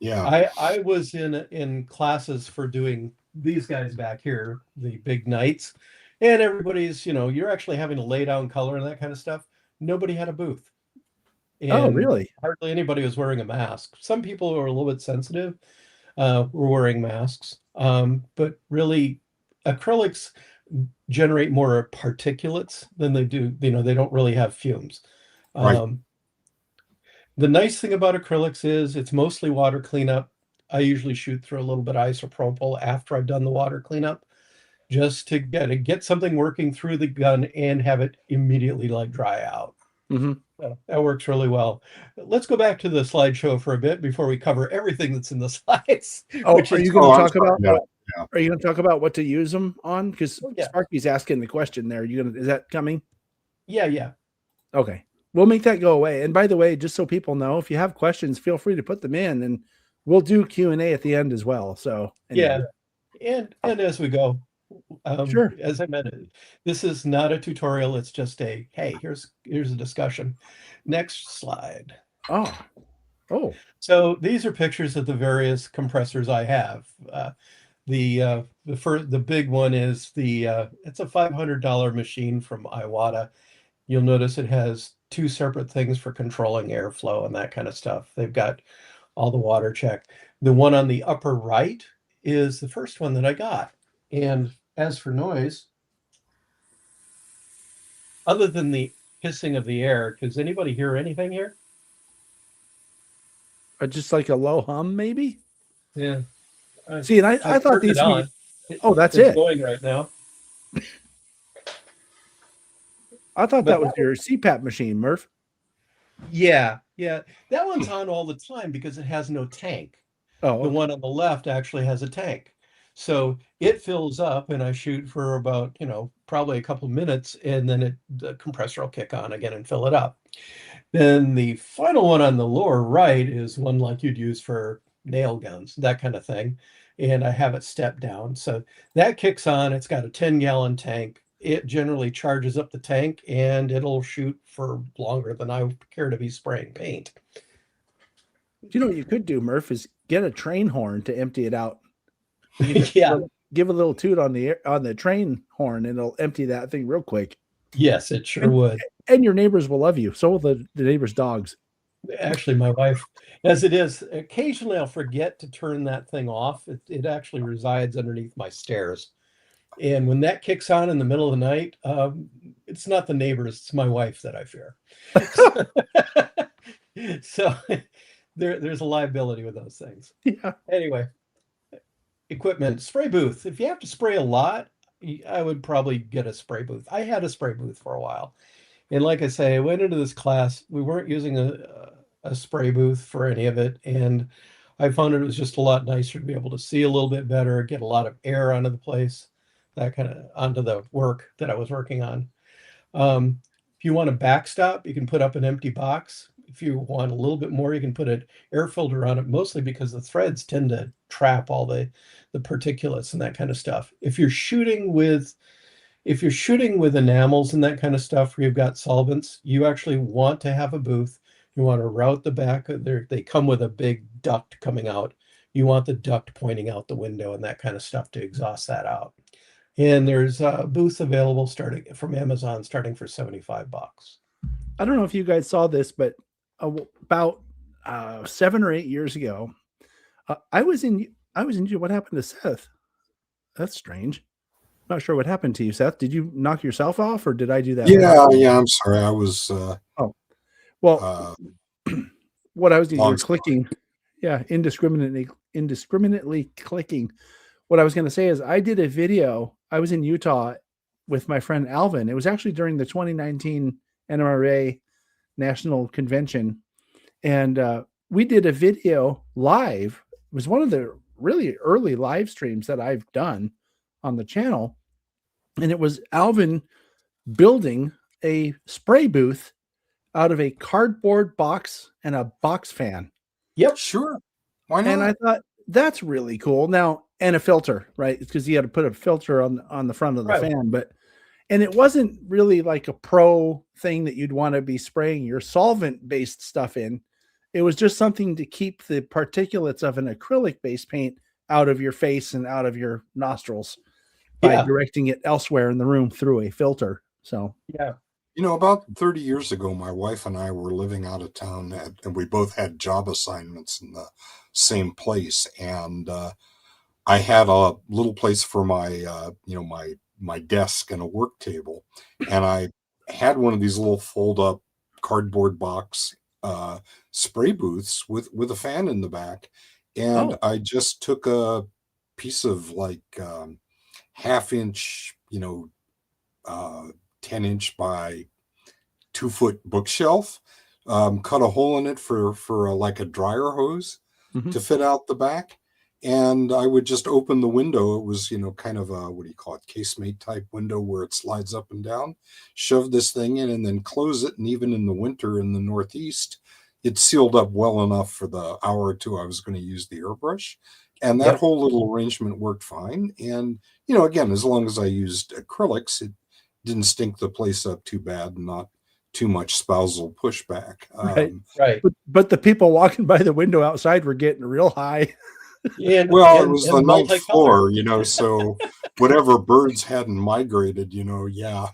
Yeah, I was in classes for doing these guys back here, the big nights, and everybody's, you're actually having to lay down color and that kind of stuff. Nobody had a booth. Oh, and really? hardly anybody was wearing a mask. Some people who are a little bit sensitive were wearing masks, but really, acrylics generate more particulates than they do. They don't really have fumes. Right. Um, the nice thing about acrylics is it's mostly water cleanup. I usually shoot through a little bit of isopropyl after I've done the water cleanup, just to get something working through the gun and have it immediately like dry out. Mm-hmm. So that works really well. Let's go back to the slideshow for a bit before we cover everything that's in the slides, Oh, which are is you going Oh, to I'm talk sorry. about? Yeah. Yeah. Are you going to talk about what to use them on? Because Oh, yeah. Sparky's asking the question there. Is that coming? Yeah. Okay, we'll make that go away. And by the way, just so people know, if you have questions, feel free to put them in, and we'll do Q&A at the end as well. So anyway. Yeah. And as we go, Sure. as I mentioned, this is not a tutorial. It's just hey, here's a discussion. Next slide. Oh, So these are pictures of the various compressors I have. The big one is it's a $500 machine from Iwata. You'll notice it has two separate things for controlling airflow and that kind of stuff. They've got all the water check. The one on the upper right is the first one that I got. And as for noise, other than the hissing of the air, does anybody hear anything here? just like a low hum, maybe. Yeah. See, and I I've thought turned these it would on. Oh, that's It's it. going right now. I thought But that was your CPAP machine, Murph. Yeah. That one's on all the time because it has no tank. Oh, The okay. one on the left actually has a tank. So it fills up and I shoot for about, probably a couple minutes, and then the compressor will kick on again and fill it up. Then the final one on the lower right is one like you'd use for nail guns, that kind of thing. And I have it step down. So that kicks on. It's got a 10-gallon tank. It generally charges up the tank and it'll shoot for longer than I care to be spraying paint. You know what you could do, Murph, is get a train horn to empty it out. You can just Yeah. give a little toot on the train horn, and it'll empty that thing real quick. Yes, it sure would. And your neighbors will love you. So will the neighbors' dogs. Actually, my wife, as it is, occasionally I'll forget to turn that thing off. It actually resides underneath my stairs. And when that kicks on in the middle of the night, it's not the neighbors, it's my wife that I fear. So there's a liability with those things. Yeah. Anyway, equipment, spray booth. If you have to spray a lot, I would probably get a spray booth. I had a spray booth for a while. And like I say, I went into this class, we weren't using a spray booth for any of it. And I found it was just a lot nicer to be able to see a little bit better, get a lot of air onto the place, onto the work that I was working on. If you want a backstop, you can put up an empty box. If you want a little bit more, you can put an air filter on it, mostly because the threads tend to trap all the particulates and that kind of stuff. If you're shooting with enamels and that kind of stuff where you've got solvents, you actually want to have a booth. You want to route the back. They come with a big duct coming out. You want the duct pointing out the window and that kind of stuff to exhaust that out. And there's booths available starting from Amazon, starting for $75. I don't know if you guys saw this, but about 7 or 8 years ago, I was in. What happened to Seth? That's strange. Not sure what happened to you, Seth. Did you knock yourself off, or did I do that? Yeah. I'm sorry. I was. Well, what I was doing, you were long clicking. Yeah, indiscriminately clicking. What I was going to say is I did a video. I was in Utah with my friend Alvin. It was actually during the 2019 NRA National Convention. And we did a video live. It was one of the really early live streams that I've done on the channel. And it was Alvin building a spray booth out of a cardboard box and a box fan. Yep. Sure. Why not? And I thought, that's really cool. Now, and a filter, right? It's because you had to put a filter on the front of the fan. And it wasn't really like a pro thing that you'd want to be spraying your solvent-based stuff in. It was just something to keep the particulates of an acrylic-based paint out of your face and out of your nostrils by directing it elsewhere in the room through a filter. So yeah. You know, about 30 years ago, my wife and I were living out of town, and we both had job assignments in the same place. And I had a little place for my, my desk and a work table, and I had one of these little fold-up cardboard box spray booths with a fan in the back, and Oh, I just took a piece of like half inch, 10-inch by 2 foot bookshelf, cut a hole in it for like a dryer hose Mhm. to fit out the back. And I would just open the window. It was, kind of a, what do you call it, casemate type window where it slides up and down. Shove this thing in and then close it. And even in the winter in the Northeast, it sealed up well enough for the hour or two I was going to use the airbrush. And that yep. whole little arrangement worked fine. And, again, as long as I used acrylics, it didn't stink the place up too bad and not too much spousal pushback. Right. Right. But the people walking by the window outside were getting real high. And Well, it and was the and ninth multicolor. floor, so whatever birds hadn't migrated, yeah.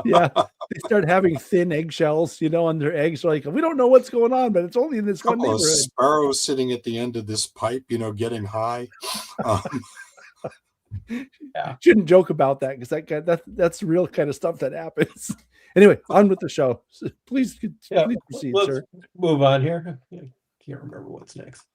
Yeah. They start having thin eggshells, on their eggs. Like, we don't know what's going on, but it's only in this A one couple of neighborhood. sparrows sitting at the end of this pipe, getting high. Um, Yeah. Shouldn't joke about that because that's the real kind of stuff that happens. Anyway, on with the show. Please Yeah. proceed, Let's sir. move on here. I can't remember what's next.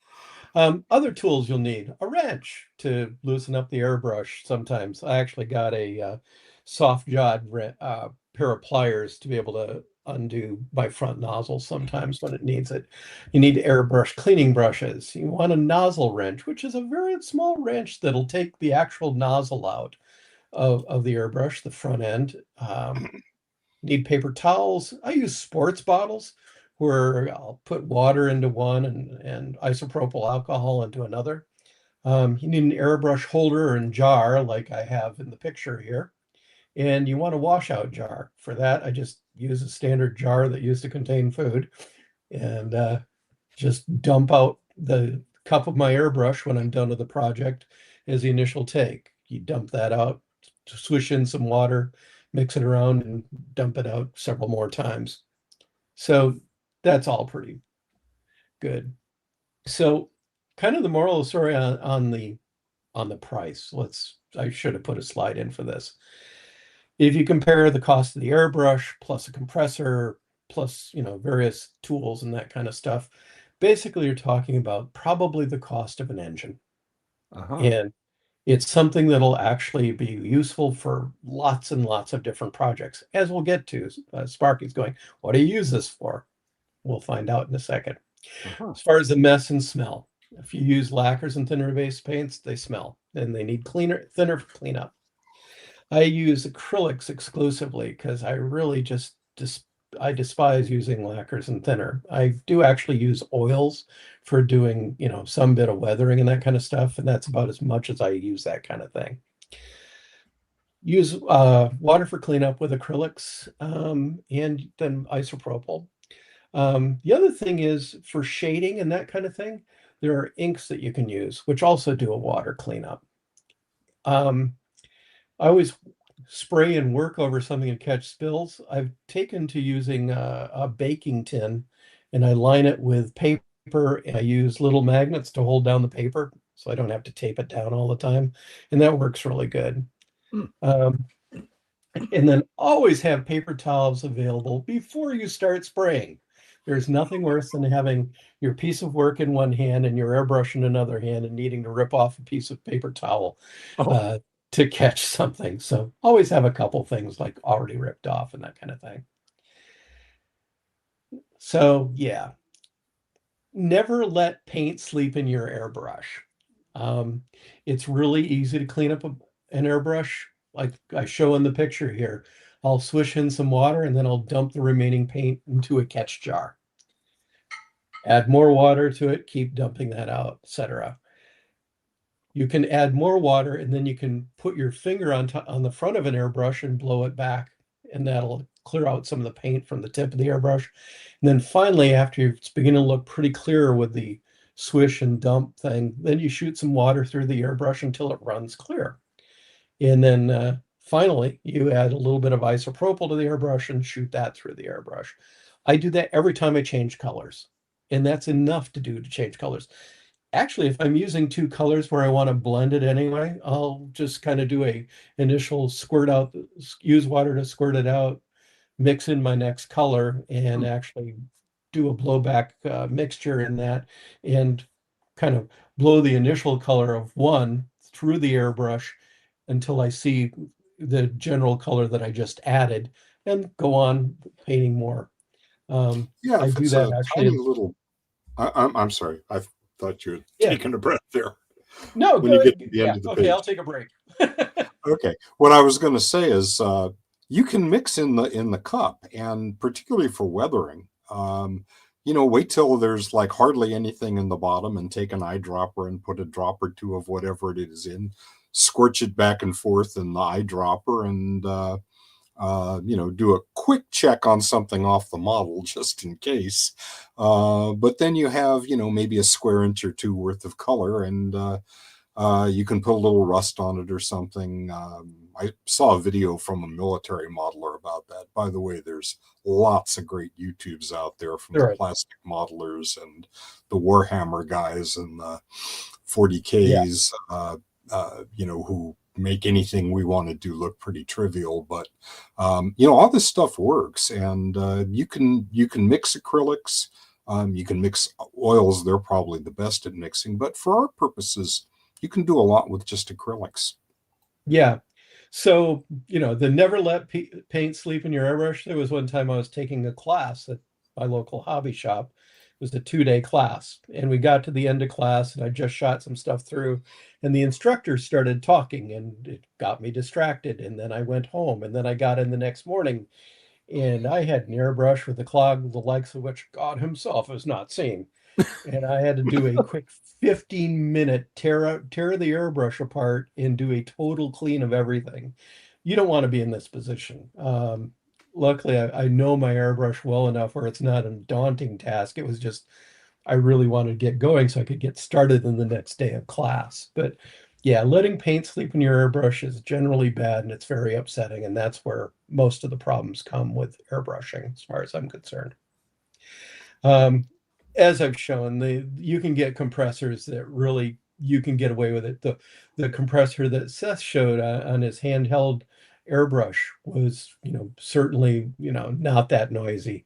Other tools you'll need: a wrench to loosen up the airbrush. Sometimes I actually got a soft jawed pair of pliers to be able to undo my front nozzle sometimes when it needs it. You need airbrush cleaning brushes. You want a nozzle wrench, which is a very small wrench that'll take the actual nozzle out of the airbrush, the front end. Need paper towels. I use sports bottles where I'll put water into one and isopropyl alcohol into another. You need an airbrush holder and jar like I have in the picture here. And you want a washout jar. For that, I just use a standard jar that used to contain food and just dump out the cup of my airbrush when I'm done with the project as the initial take. You dump that out, swish in some water, mix it around, and dump it out several more times. So that's all pretty good. So kind of the moral of the story on the price. I should have put a slide in for this. If you compare the cost of the airbrush plus a compressor plus various tools and that kind of stuff, basically you're talking about probably the cost of an engine. And it's something that'll actually be useful for lots and lots of different projects, as we'll get to. Sparky's going, what do you use this for? We'll find out in a second. As far as the mess and smell, if you use lacquers and thinner-based paints, they smell and they need thinner for cleanup. I use acrylics exclusively because I really I despise using lacquers and thinner. I do actually use oils for doing, some bit of weathering and that kind of stuff, and that's about as much as I use that kind of thing. Use water for cleanup with acrylics, and then isopropyl. The other thing is for shading and that kind of thing, there are inks that you can use, which also do a water cleanup. I always spray and work over something and catch spills. I've taken to using a baking tin and I line it with paper. And I use little magnets to hold down the paper so I don't have to tape it down all the time. And that works really good. Um, and then always have paper towels available before you start spraying. There's nothing worse than having your piece of work in one hand and your airbrush in another hand and needing to rip off a piece of paper towel to catch something. So always have a couple things like already ripped off and that kind of thing. So yeah, never let paint sleep in your airbrush. It's really easy to clean up an airbrush like I show in the picture here. I'll swish in some water and then I'll dump the remaining paint into a catch jar. Add more water to it, keep dumping that out, etc. You can add more water and then you can put your finger on the front of an airbrush and blow it back, and that'll clear out some of the paint from the tip of the airbrush. And then finally, after it's beginning to look pretty clear with the swish and dump thing, then you shoot some water through the airbrush until it runs clear. And then finally, you add a little bit of isopropyl to the airbrush and shoot that through the airbrush. I do that every time I change colors, and that's enough to change colors. Actually, if I'm using two colors where I want to blend it anyway, I'll just kind of do a initial squirt out, use water to squirt it out, mix in my next color, and actually do a blowback mixture in that, and kind of blow the initial color of one through the airbrush until I see the general color that I just added, and go on painting more. Yeah, I if do it's that a actually. tiny little, I'm sorry, I thought you had Yeah. taken a breath there. No, When go you ahead. get to the end Yeah, of the okay, page. I'll take a break. Okay, what I was going to say is you can mix in the cup, and particularly for weathering, wait till there's like hardly anything in the bottom, and take an eyedropper and put a drop or two of whatever it is in, squirch it back and forth in the eyedropper, and do a quick check on something off the model just in case. But then you have, maybe a square inch or two worth of color, and you can put a little rust on it or something. I saw a video from a military modeler about that. By the way, there's lots of great YouTubes out there from the Right. plastic modelers and the Warhammer guys and the Yeah. 40Ks, who make anything we want to do look pretty trivial. But all this stuff works, and you can mix acrylics. You can mix oils. They're probably the best at mixing. But for our purposes, you can do a lot with just acrylics. Yeah. So, the never let paint sleep in your airbrush. There was one time I was taking a class at my local hobby shop. It was a 2-day class, and we got to the end of class, and I just shot some stuff through, and the instructor started talking, and it got me distracted. And then I went home, and then I got in the next morning, and I had an airbrush with a clog, the likes of which God himself has not seen. And I had to do a quick 15-minute tear the airbrush apart and do a total clean of everything. You don't want to be in this position. Luckily, I know my airbrush well enough where it's not a daunting task. It was just, I really wanted to get going so I could get started in the next day of class. But yeah, letting paint sleep in your airbrush is generally bad, and it's very upsetting. And that's where most of the problems come with airbrushing, as far as I'm concerned. As I've shown, you can get compressors that really, you can get away with it. The compressor that Seth showed on his handheld airbrush was, certainly, not that noisy.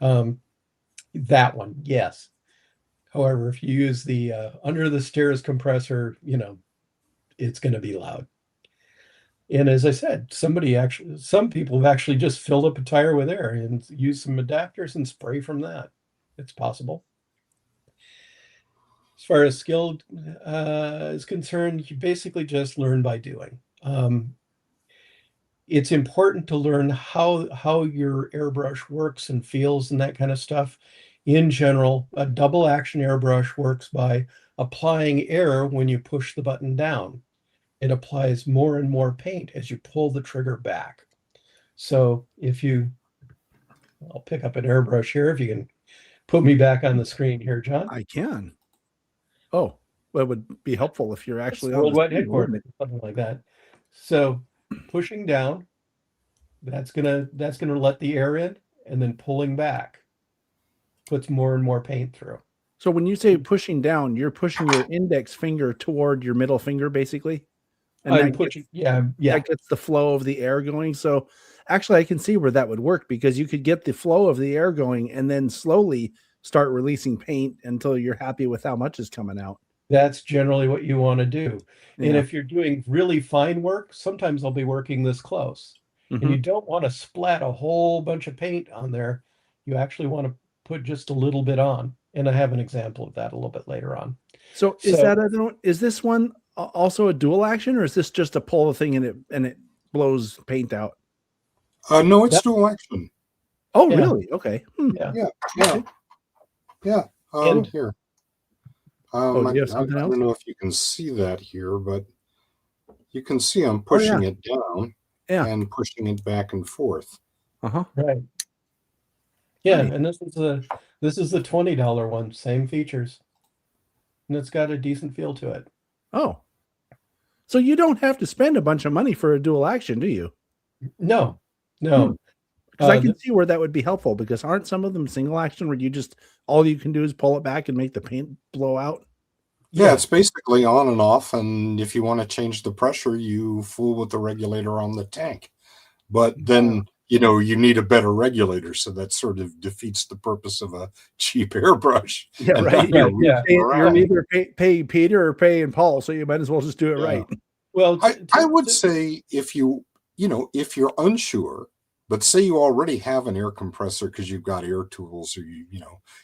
That one, yes. However, if you use the under the stairs compressor, it's going to be loud. And as I said, some people have actually just filled up a tire with air and used some adapters and spray from that. It's possible. As far as skill is concerned, you basically just learn by doing. It's important to learn how your airbrush works and feels and that kind of stuff. In general, a double action airbrush works by applying air when you push the button down. It applies more and more paint as you pull the trigger back. So I'll pick up an airbrush here if you can put me back on the screen here, John. I can. Oh, well, it would be helpful if you're actually on the Worldwide screen, wouldn't headquarters, something like that. So pushing down, that's gonna let the air in, and then pulling back puts more and more paint through. So when you say pushing down, you're pushing your index finger toward your middle finger, basically, and I'm pushing, yeah. that gets the flow of the air going. So actually, I can see where that would work, because you could get the flow of the air going and then slowly start releasing paint until you're happy with how much is coming out. That's generally what you want to do. And Yeah. if you're doing really fine work, sometimes I'll be working this close. And you don't want to splat a whole bunch of paint on there. You actually want to put just a little bit on. And I have an example of that a little bit later on. So is this one also a dual action, or is this just a pull the thing and it blows paint out? No, it's dual action. Oh, Yeah. really? Okay. Yeah. Yeah. And- Here. do you have I something else? don't know if you can see that here, but you can see I'm pushing it down and pushing it back and forth. Right. Yeah, Nice. and this is the $20 one, same features. And it's got a decent feel to it. Oh. So you don't have to spend a bunch of money for a dual action, do you? No, Hmm. no. Because I can see where that would be helpful, because aren't some of them single action where you just, all you can do is pull it back and make the paint blow out? Yeah, it's basically on and off, and if you want to change the pressure, you fool with the regulator on the tank. But then, you know, you need a better regulator, so that sort of defeats the purpose of a cheap airbrush. Yeah, And right. now Yeah. You're either paying Peter or paying Paul, so you might as well just do it Yeah. right. Well, I would say if if you're unsure, but say you already have an air compressor because you've got air tools, or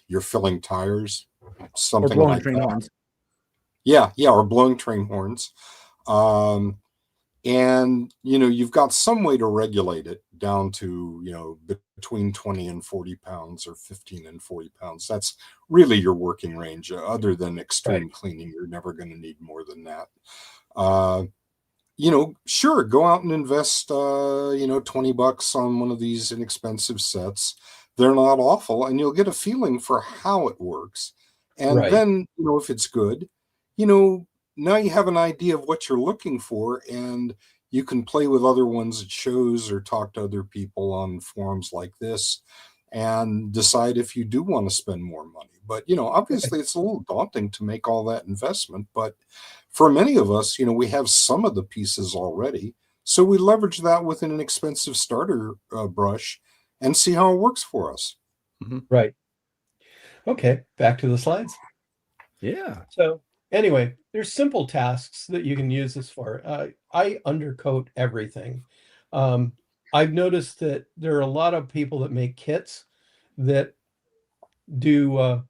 you're filling tires, Or something blowing like train that. horns. Yeah, or blowing train horns. And you've got some way to regulate it down to between 20 and 40 pounds, or 15 and 40 pounds. That's really your working range. Other than extreme cleaning, you're never going to need more than that. Sure, go out and invest, $20 on one of these inexpensive sets. They're not awful, and you'll get a feeling for how it works. And then, if it's good, now you have an idea of what you're looking for, and you can play with other ones at shows or talk to other people on forums like this and decide if you do want to spend more money. But, obviously it's a little daunting to make all that investment, but for many of us, we have some of the pieces already. So we leverage that with an inexpensive starter brush and see how it works for us. Mm-hmm. Right. Okay, back to the slides. Yeah. So anyway, there's simple tasks that you can use this for. I undercoat everything. I've noticed that there are a lot of people that make kits that do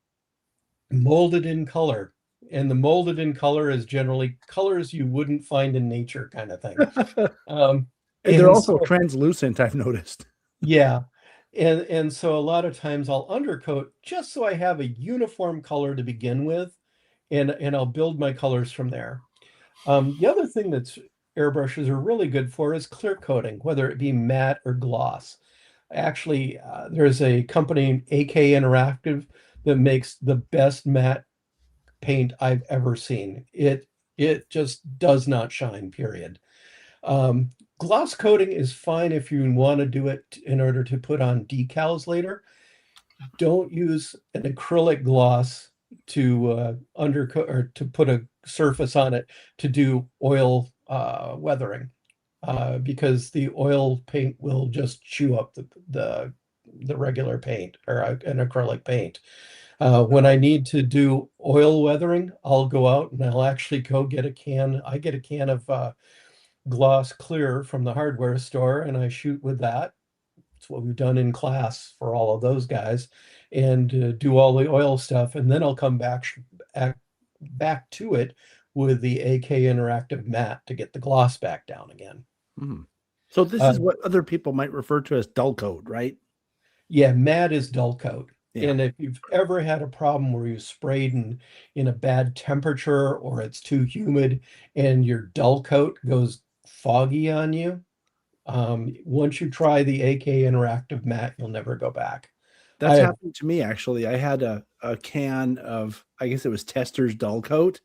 molded in color. And the molded in color is generally colors you wouldn't find in nature, kind of thing. And they're also translucent, I've noticed. Yeah. And so a lot of times I'll undercoat just so I have a uniform color to begin with, and I'll build my colors from there. The other thing that's airbrushes are really good for is clear coating, whether it be matte or gloss. Actually, there's a company, AK Interactive, that makes the best matte paint I've ever seen. It just does not shine, period. Gloss coating is fine if you want to do it in order to put on decals later. Don't use an acrylic gloss to undercoat or to put a surface on it to do oil weathering, because the oil paint will just chew up the regular paint, or an acrylic paint. When I need to do oil weathering, I'll go out and I'll actually go get a can. I get a can of gloss clear from the hardware store, and I shoot with that. It's what we've done in class for all of those guys, and do all the oil stuff, and then I'll come back to it with the AK Interactive matte to get the gloss back down again. Mm. So this is what other people might refer to as dull coat, right? Yeah, matte is dull coat. Yeah. And if you've ever had a problem where you sprayed in a bad temperature, or it's too humid and your dull coat goes foggy on you, once you try the AK Interactive matte, you'll never go back. That's happened to me, actually. I had a can of, I guess it was Tester's dull coat,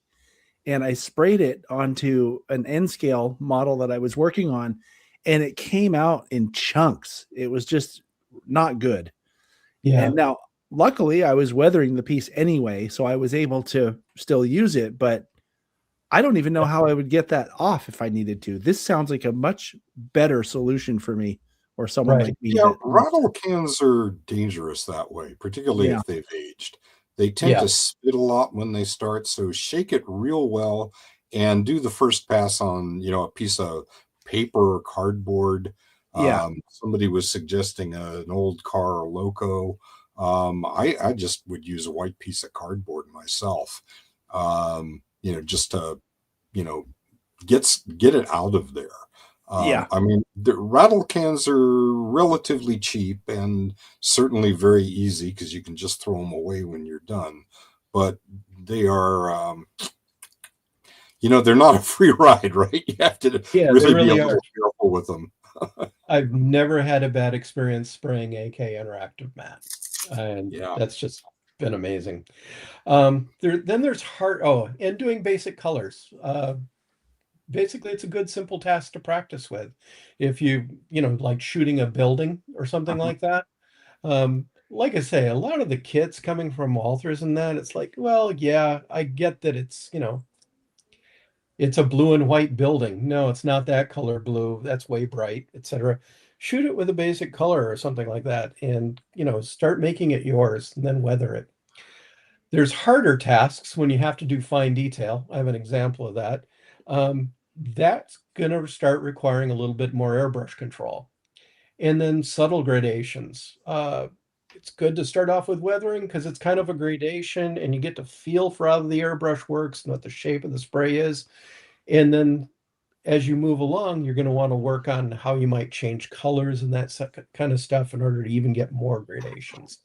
and I sprayed it onto an N scale model that I was working on, and it came out in chunks. It was just not good. Yeah. And now, luckily, I was weathering the piece anyway, so I was able to still use it, but I don't even know how I would get that off if I needed to. This sounds like a much better solution for me, or someone like me. Yeah, rattle cans are dangerous that way, particularly if they've aged. They tend to spit a lot when they start, so shake it real well and do the first pass on, a piece of paper or cardboard. Somebody was suggesting an old car or loco. I just would use a white piece of cardboard myself, just to, get it out of there. I mean, the rattle cans are relatively cheap and certainly very easy because you can just throw them away when you're done. But they are, they're not a free ride, right? You have to really be a little careful with them. I've never had a bad experience spraying AK Interactive matte, and that's just been amazing. Then there's and doing basic colors. basically it's a good simple task to practice with. If you know, like shooting a building or something like that. Like I say, a lot of the kits coming from Walthers and that, it's like, well, yeah, I get that it's, you know, it's a blue and white building. No, it's not that color blue. That's way bright, etc. Shoot it with a basic color or something like that, and you know, start making it yours, and then weather it. There's harder tasks when you have to do fine detail. I have an example of that. That's going to start requiring a little bit more airbrush control. And then subtle gradations. It's good to start off with weathering because it's kind of a gradation and you get to feel for how the airbrush works and what the shape of the spray is. And then as you move along, you're going to want to work on how you might change colors and that kind of stuff in order to even get more gradations.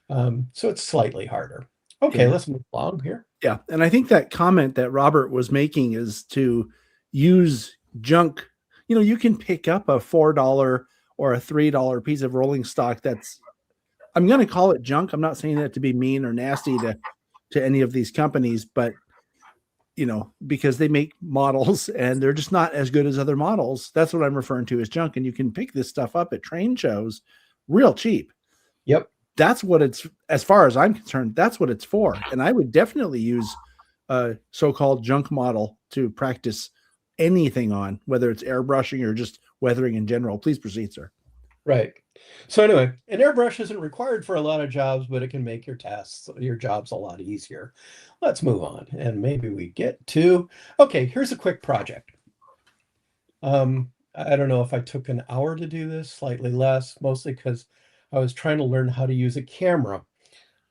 So it's slightly harder. Okay, Yeah. let's move along here. Yeah. And I think that comment that Robert was making is to use junk. You know, you can pick up a $4 or a $3 piece of rolling stock that's, I'm going to call it junk. I'm not saying that to be mean or nasty to any of these companies, but you know, because they make models and they're just not as good as other models. That's what I'm referring to as junk. And you can pick this stuff up at train shows real cheap. Yep. That's what it's, as far as I'm concerned, that's what it's for. And I would definitely use a so-called junk model to practice anything on, whether it's airbrushing or just weathering in general. Please proceed, sir. Right. So anyway, an airbrush isn't required for a lot of jobs, but it can make your tasks, your jobs a lot easier. Let's move on. And maybe we get to, okay, here's a quick project. I don't know if I took an hour to do this, slightly less, mostly because I was trying to learn how to use a camera.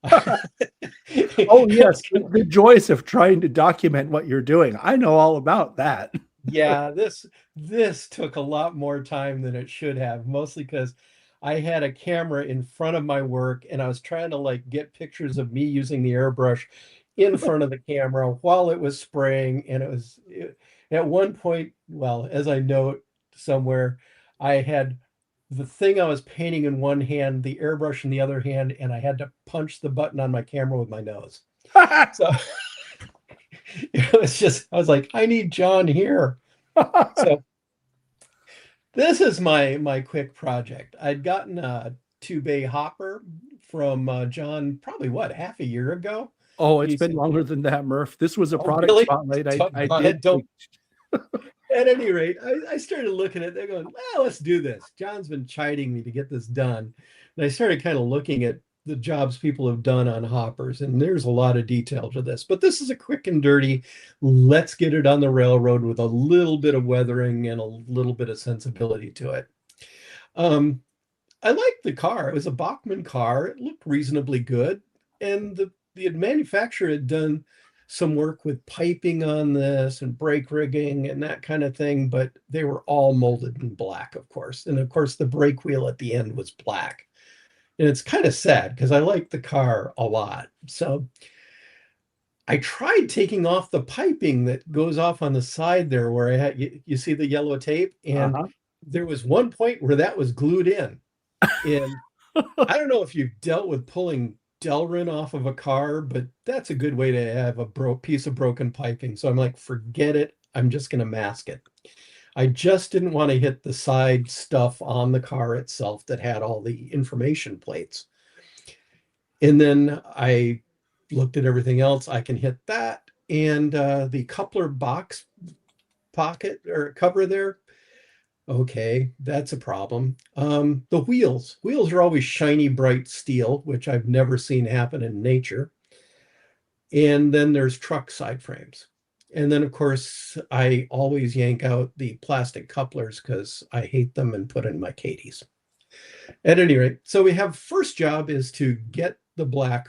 Oh, yes. The joys of trying to document what you're doing. I know all about that. Yeah, this took a lot more time than it should have, mostly because I had a camera in front of my work and I was trying to like get pictures of me using the airbrush in front of the camera while it was spraying. And at one point, well, as I note somewhere, I had the thing I was painting in one hand, the airbrush in the other hand, and I had to punch the button on my camera with my nose. So it was just, I was like, I need John here. So this is my quick project. I'd gotten a 2-bay hopper from John probably half a year ago. Oh, it's been longer than that, Murph. This was a product really? spotlight. I did. Don't. At any rate, I started looking at it, going, well, let's do this. John's been chiding me to get this done. And I started kind of looking at the jobs people have done on hoppers, and there's a lot of detail to this. But this is a quick and dirty, let's get it on the railroad with a little bit of weathering and a little bit of sensibility to it. I liked the car. It was a Bachmann car. It looked reasonably good. And the manufacturer had done some work with piping on this and brake rigging and that kind of thing, but they were all molded in black, of course. And of course, the brake wheel at the end was black. And it's kind of sad because I like the car a lot. So I tried taking off the piping that goes off on the side there where I had, you see the yellow tape, and there was one point where that was glued in. And I don't know if you've dealt with pulling Delrin off of a car, but that's a good way to have a piece of broken piping. So I'm like, forget it. I'm just going to mask it. I just didn't want to hit the side stuff on the car itself that had all the information plates. And then I looked at everything else. I can hit that. And the coupler box pocket or cover there. Okay, that's a problem. The wheels are always shiny, bright steel, which I've never seen happen in nature. And then there's truck side frames. And then, of course, I always yank out the plastic couplers because I hate them and put in my Cadies. At any rate, so we have first job is to get the black,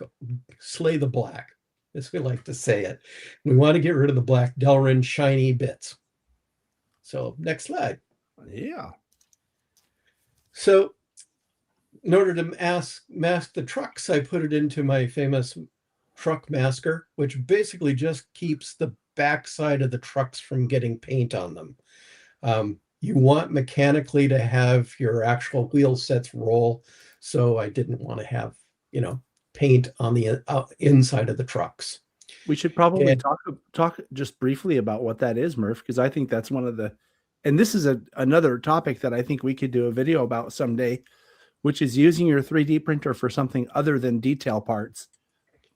slay the black, as we like to say it. We want to get rid of the black Delrin shiny bits. So next slide. Yeah. So in order to mask the trucks, I put it into my famous truck masker, which basically just keeps the backside of the trucks from getting paint on them. You want mechanically to have your actual wheel sets roll. So I didn't want to have, paint on the inside of the trucks. We should probably And talk just briefly about what that is, Murph, because I think that's one of the, and this is another topic that I think we could do a video about someday, which is using your 3D printer for something other than detail parts.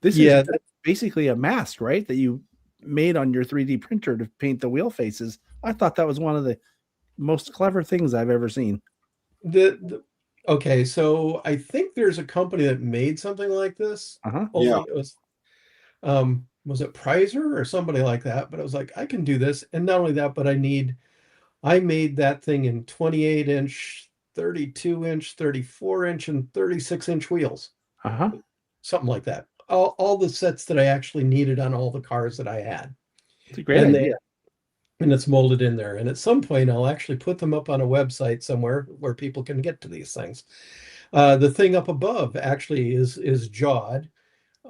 This yeah, is basically a mask, right? That you made on your 3D printer to paint the wheel faces. I thought that was one of the most clever things I've ever seen. Okay, so I think there's a company that made something like this. Uh-huh. Only Yeah. it was it Prizer or somebody like that? But I was like, I can do this, and not only that, but I made that thing in 28-inch, 32-inch, 34-inch, and 36-inch wheels, Uh-huh. something like that. All the sets that I actually needed on all the cars that I had, It's a great and idea. and it's molded in there. And at some point, I'll actually put them up on a website somewhere where people can get to these things. The thing up above actually is jawed,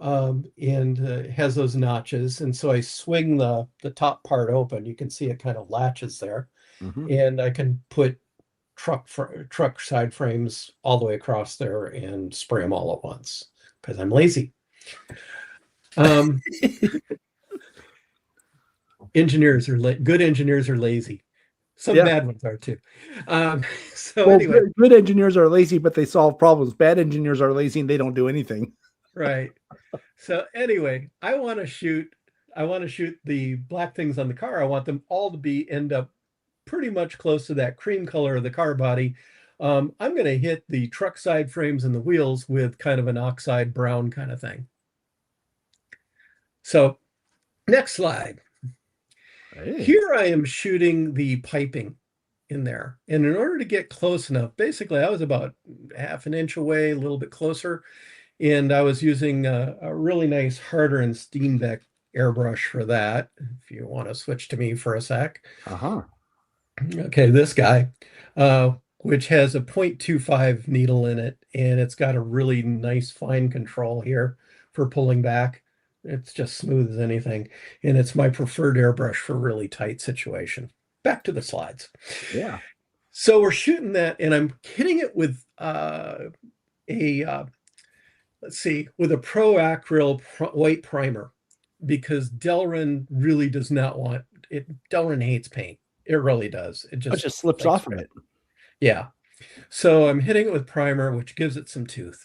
and has those notches. And so I swing the top part open. You can see it kind of latches there, Mhm. and I can put truck side frames all the way across there and spray them all at once because I'm lazy. Good engineers are lazy. Some Yeah. bad ones are too. So Well, anyway, good engineers are lazy, but they solve problems. Bad engineers are lazy and they don't do anything. right. So anyway, I want to shoot the black things on the car. I want them all to end up pretty much close to that cream color of the car body. I'm going to hit the truck side frames and the wheels with kind of an oxide brown kind of thing. So next slide. Hey. Here I am shooting the piping in there. And in order to get close enough, basically I was about half an inch away, a little bit closer. And I was using a really nice Harder and Steenbeck airbrush for that. If you want to switch to me for a sec. Uh-huh. Okay, this guy, which has a 0.25 needle in it, and it's got a really nice fine control here for pulling back. It's just smooth as anything, and it's my preferred airbrush for really tight situation. Back to the slides. Yeah. So we're shooting that, and I'm hitting it with with a Pro Acryl white primer, because Delrin really does not want it. Delrin hates paint. It really does. It Just slips off of it. Yeah. So I'm hitting it with primer, which gives it some tooth.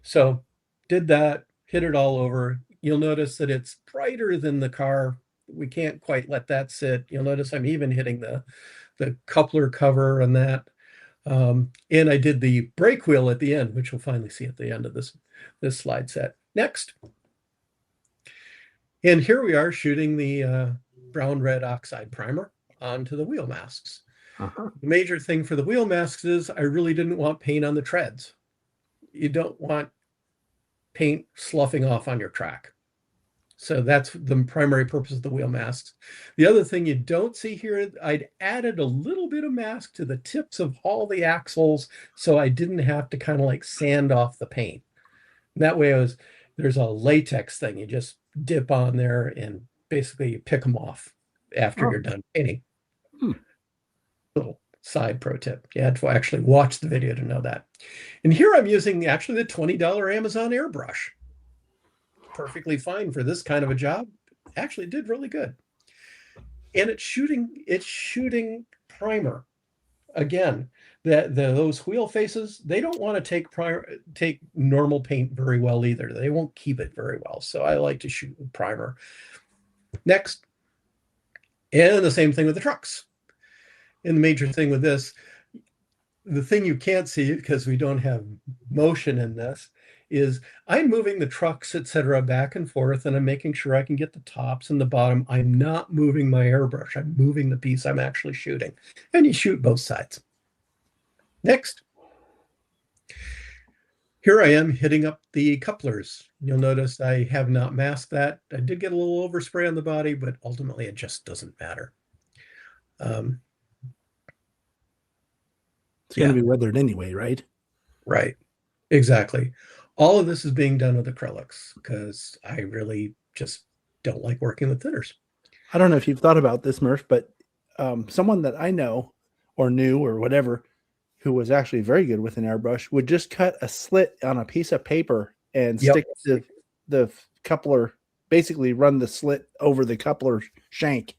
So did that, hit it all over. You'll notice that it's brighter than the car. We can't quite let that sit. You'll notice I'm even hitting the coupler cover and that. And I did the brake wheel at the end, which we'll finally see at the end of this slide set. Next. And here we are shooting the brown red oxide primer onto the wheel masks. Uh-huh. The major thing for the wheel masks is I really didn't want paint on the treads. You don't want paint sloughing off on your track. So that's the primary purpose of the wheel masks. The other thing you don't see here, I'd added a little bit of mask to the tips of all the axles so I didn't have to kind of like sand off the paint. And that way there's a latex thing. You just dip on there and basically you pick them off after you're done painting. Little side pro tip. You had to actually watch the video to know that. And here I'm using actually the $20 Amazon airbrush. Perfectly fine for this kind of a job. Actually did really good. And it's shooting primer. Again, those wheel faces, they don't want to take normal paint very well either. They won't keep it very well. So I like to shoot with primer. Next. And the same thing with the trucks. And the major thing with this, the thing you can't see because we don't have motion in this, is I'm moving the trucks, etc., back and forth, and I'm making sure I can get the tops and the bottom. I'm not moving my airbrush. I'm moving the piece I'm actually shooting. And you shoot both sides. Next. Here I am hitting up the couplers. You'll notice I have not masked that. I did get a little overspray on the body, but ultimately it just doesn't matter. It's going to be weathered anyway, right? Right. Exactly. All of this is being done with acrylics because I really just don't like working with thinners. I don't know if you've thought about this, Murph, but someone that I know or knew or whatever who was actually very good with an airbrush would just cut a slit on a piece of paper and stick the the coupler, basically run the slit over the coupler shank,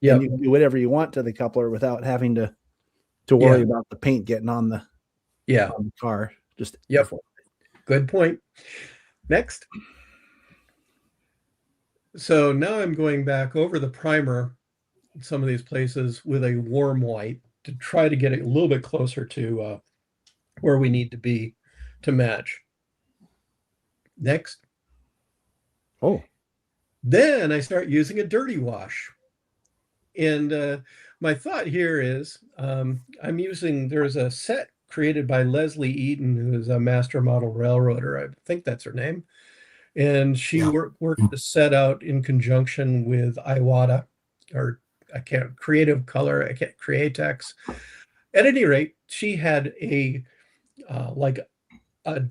Yeah. and you can do whatever you want to the coupler without having to worry about the paint getting on the car. Just Yep. Good point. Next. So now I'm going back over the primer in some of these places with a warm white to try to get it a little bit closer to where we need to be to match. Next. Oh. Then I start using a dirty wash. And my thought here is there's a set created by Leslie Eaton, who is a master model railroader. I think that's her name. And she worked the set out in conjunction with Iwata, or Creative Color, Createx. At any rate, she had a like a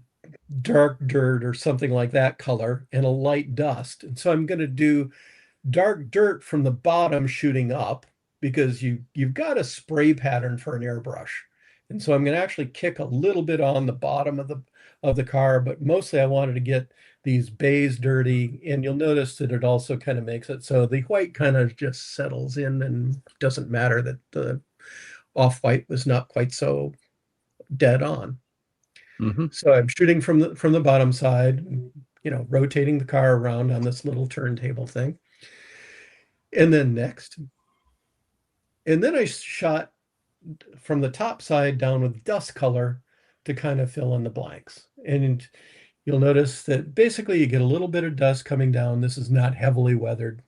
dark dirt or something like that color and a light dust. And so I'm going to do dark dirt from the bottom shooting up, because you've got a spray pattern for an airbrush. And so I'm going to actually kick a little bit on the bottom of the car, but mostly I wanted to get these bays dirty. And you'll notice that it also kind of makes it so the white kind of just settles in, and doesn't matter that the off-white was not quite so dead on. Mm-hmm. So I'm shooting from the bottom side, rotating the car around on this little turntable thing. And then I shot from the top side down with dust color to kind of fill in the blanks. And you'll notice that basically you get a little bit of dust coming down. This is not heavily weathered.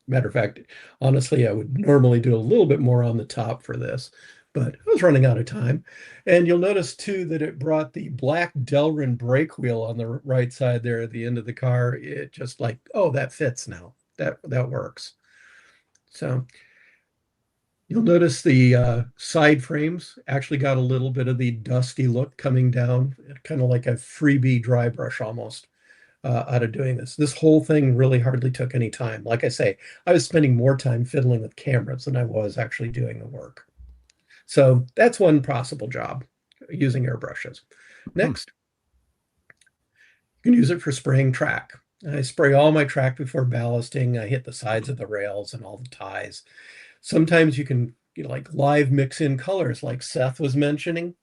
Matter of fact, honestly, I would normally do a little bit more on the top for this, but I was running out of time. And you'll notice too that it brought the black Delrin brake wheel on the right side there at the end of the car. It just like, oh, that fits now. That works. So you'll notice the side frames actually got a little bit of the dusty look coming down, kind of like a freebie dry brush almost out of doing this. This whole thing really hardly took any time. Like I say, I was spending more time fiddling with cameras than I was actually doing the work. So that's one possible job, using airbrushes. Next, you can use it for spraying track. I spray all my track before ballasting. I hit the sides of the rails and all the ties. Sometimes you can like live mix in colors, like Seth was mentioning,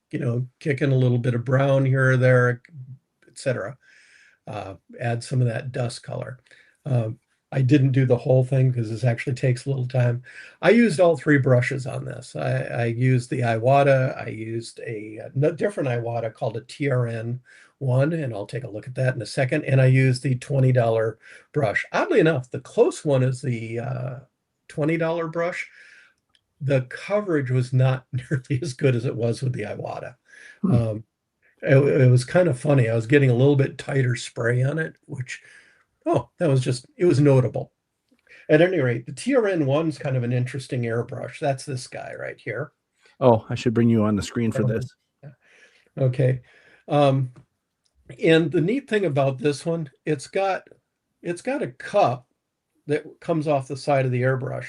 kicking a little bit of brown here or there, etc. Add some of that dust color. I didn't do the whole thing because this actually takes a little time. I used all three brushes on this. I used the Iwata. I used a different Iwata called a TRN one, and I'll take a look at that in a second. And I used the $20 brush. Oddly enough, the close one is the $20 brush. The coverage was not nearly as good as it was with the Iwata. It was kind of funny. I was getting a little bit tighter spray on it, which, it was notable. At any rate, the TRN1 is kind of an interesting airbrush. That's this guy right here. Oh, I should bring you on the screen for this. Okay. And the neat thing about this one, it's got a cup that comes off the side of the airbrush.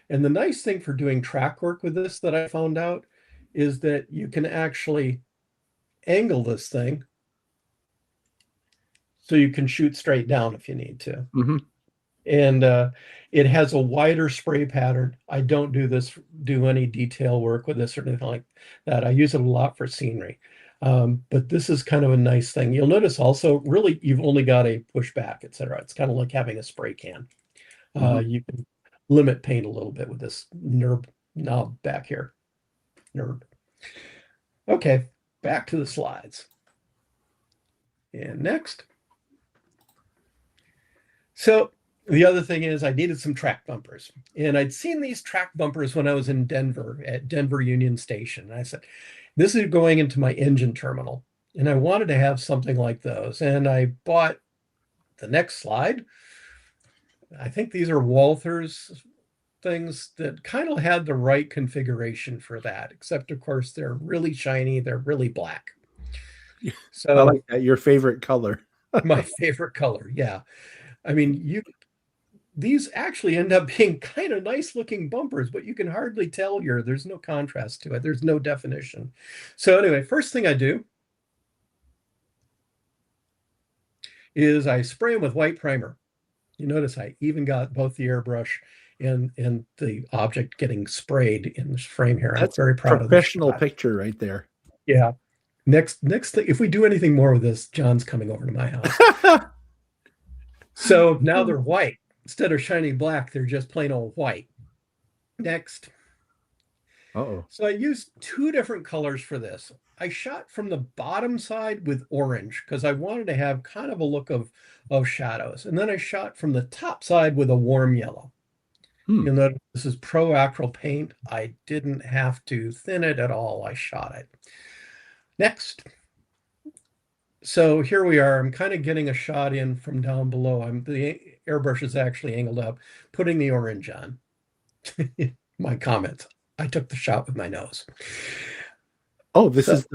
And the nice thing for doing track work with this that I found out is that you can actually angle this thing so you can shoot straight down if you need to. Mm-hmm. And it has a wider spray pattern. I don't do any detail work with this or anything like that. I use it a lot for scenery. But this is kind of a nice thing. You'll notice also, really, you've only got a pushback, etc. It's kind of like having a spray can. You can limit paint a little bit with this knob back here. Okay, back to the slides. And next. So the other thing is I needed some track bumpers. And I'd seen these track bumpers when I was in Denver at Denver Union Station. And I said, this is going into my engine terminal. And I wanted to have something like those. And I bought the next slide. I think these are Walther's things that kind of had the right configuration for that, except of course they're really shiny, they're really black. So I like that. Your favorite color. My favorite color, yeah. I mean, these actually end up being kind of nice looking bumpers, but you can hardly tell there's no contrast to it. There's no definition. So anyway, first thing I do is I spray them with white primer. You notice I even got both the airbrush and the object getting sprayed in this frame here. I'm That's very proud of this professional shot. picture right there. Yeah. Next thing, if we do anything more with this, John's coming over to my house. So now they're white. Instead of shiny black, they're just plain old white. Next. Uh-oh. So I used two different colors for this. I shot from the bottom side with orange because I wanted to have kind of a look of shadows. And then I shot from the top side with a warm yellow. You'll notice this is pro acryl paint. I didn't have to thin it at all. I shot it. Next. So here we are. I'm kind of getting a shot in from down below. The airbrush is actually angled up, putting the orange on. My comments. I took the shot with my nose. Oh, this is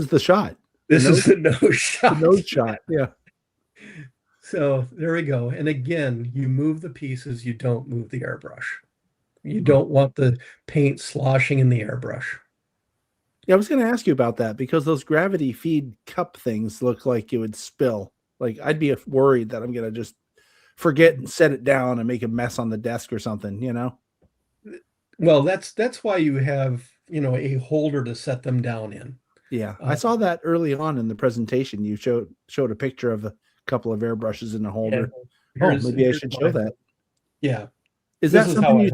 the shot. This is the nose shot. The nose shot. Yeah. So there we go. And again, you move the pieces, you don't move the airbrush. You don't want the paint sloshing in the airbrush. Yeah, I was going to ask you about that because those gravity feed cup things look like it would spill. Like I'd be worried that I'm going to just forget and set it down and make a mess on the desk or something, you know? Well, that's why you have, a holder to set them down in. Yeah, I saw that early on in the presentation. You showed a picture of a couple of airbrushes in a holder. Yeah, maybe I should show that. Yeah. Is that something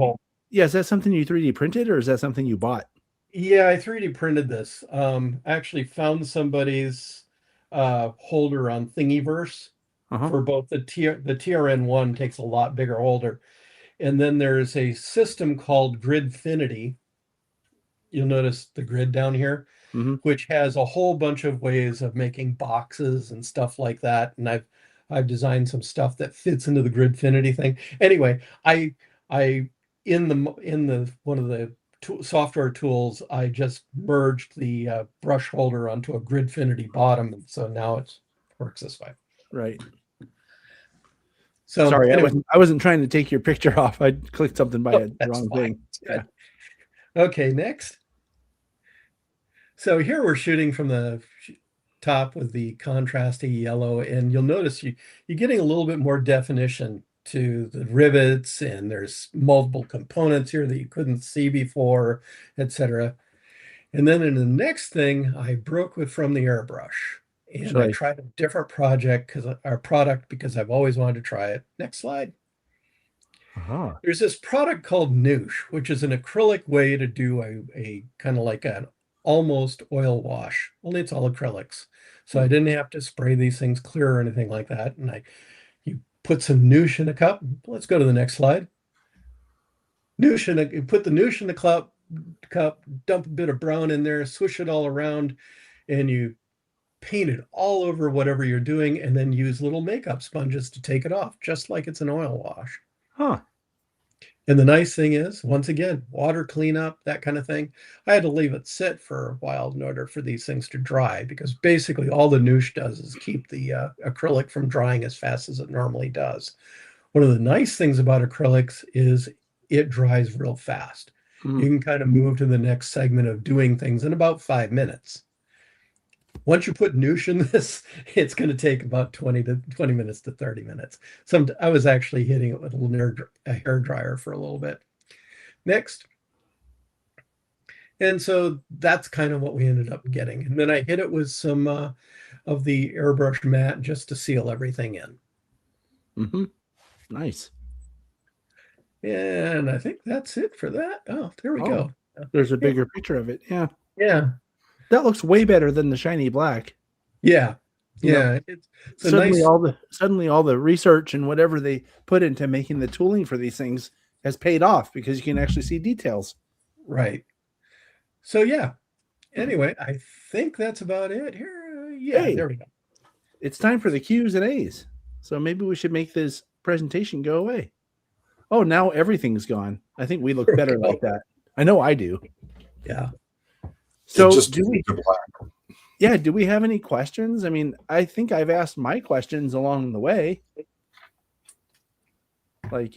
is that something you 3D printed or is that something you bought? Yeah, I 3D printed this. Actually found somebody's holder on Thingiverse for both the TRN1 takes a lot bigger holder. And then there's a system called Gridfinity. You'll notice the grid down here, which has a whole bunch of ways of making boxes and stuff like that. And I've designed some stuff that fits into the Gridfinity thing. Anyway, I in the one of the software tools, I just merged the brush holder onto a Gridfinity bottom, and so now it works this way. Right. So sorry, anyway, I wasn't trying to take your picture off. I clicked something by the wrong thing. Yeah. Okay, next. So here we're shooting from the top with the contrasty yellow, and you'll notice you're getting a little bit more definition to the rivets, and there's multiple components here that you couldn't see before, etc. And then in the next thing, I broke from the airbrush. And I tried a different product because I've always wanted to try it. Next slide. There's this product called Noosh, which is an acrylic way to do a kind of like an almost oil wash, only it's all acrylics. So I didn't have to spray these things clear or anything like that. And you put some Noosh in a cup. Let's go to the next slide. You put the Noosh in the cup, dump a bit of brown in there, swish it all around, and you paint it all over whatever you're doing, and then use little makeup sponges to take it off, just like it's an oil wash. And the nice thing is, once again, water cleanup, that kind of thing. I had to leave it sit for a while in order for these things to dry, because basically all the Noosh does is keep the acrylic from drying as fast as it normally does. One of the nice things about acrylics is it dries real fast. You can kind of move to the next segment of doing things in about 5 minutes. Once you put Noosh in this, it's going to take about 20 minutes to 30 minutes. I was actually hitting it with a hair dryer for a little bit. Next. And so that's kind of what we ended up getting. And then I hit it with some of the airbrush matte just to seal everything in. Nice. And I think that's it for that. Oh, there we go. There's a bigger picture of it. Yeah. Yeah. That looks way better than the shiny black. Yeah. Yeah. It's suddenly all the research and whatever they put into making the tooling for these things has paid off because you can actually see details. Right. So yeah. Anyway, I think that's about it here. Yeah, there we go. It's time for the Q's and A's. So maybe we should make this presentation go away. Oh, now everything's gone. I think we look better like that. I know I do. Yeah. So do we have any questions? I mean, I think I've asked my questions along the way. Like,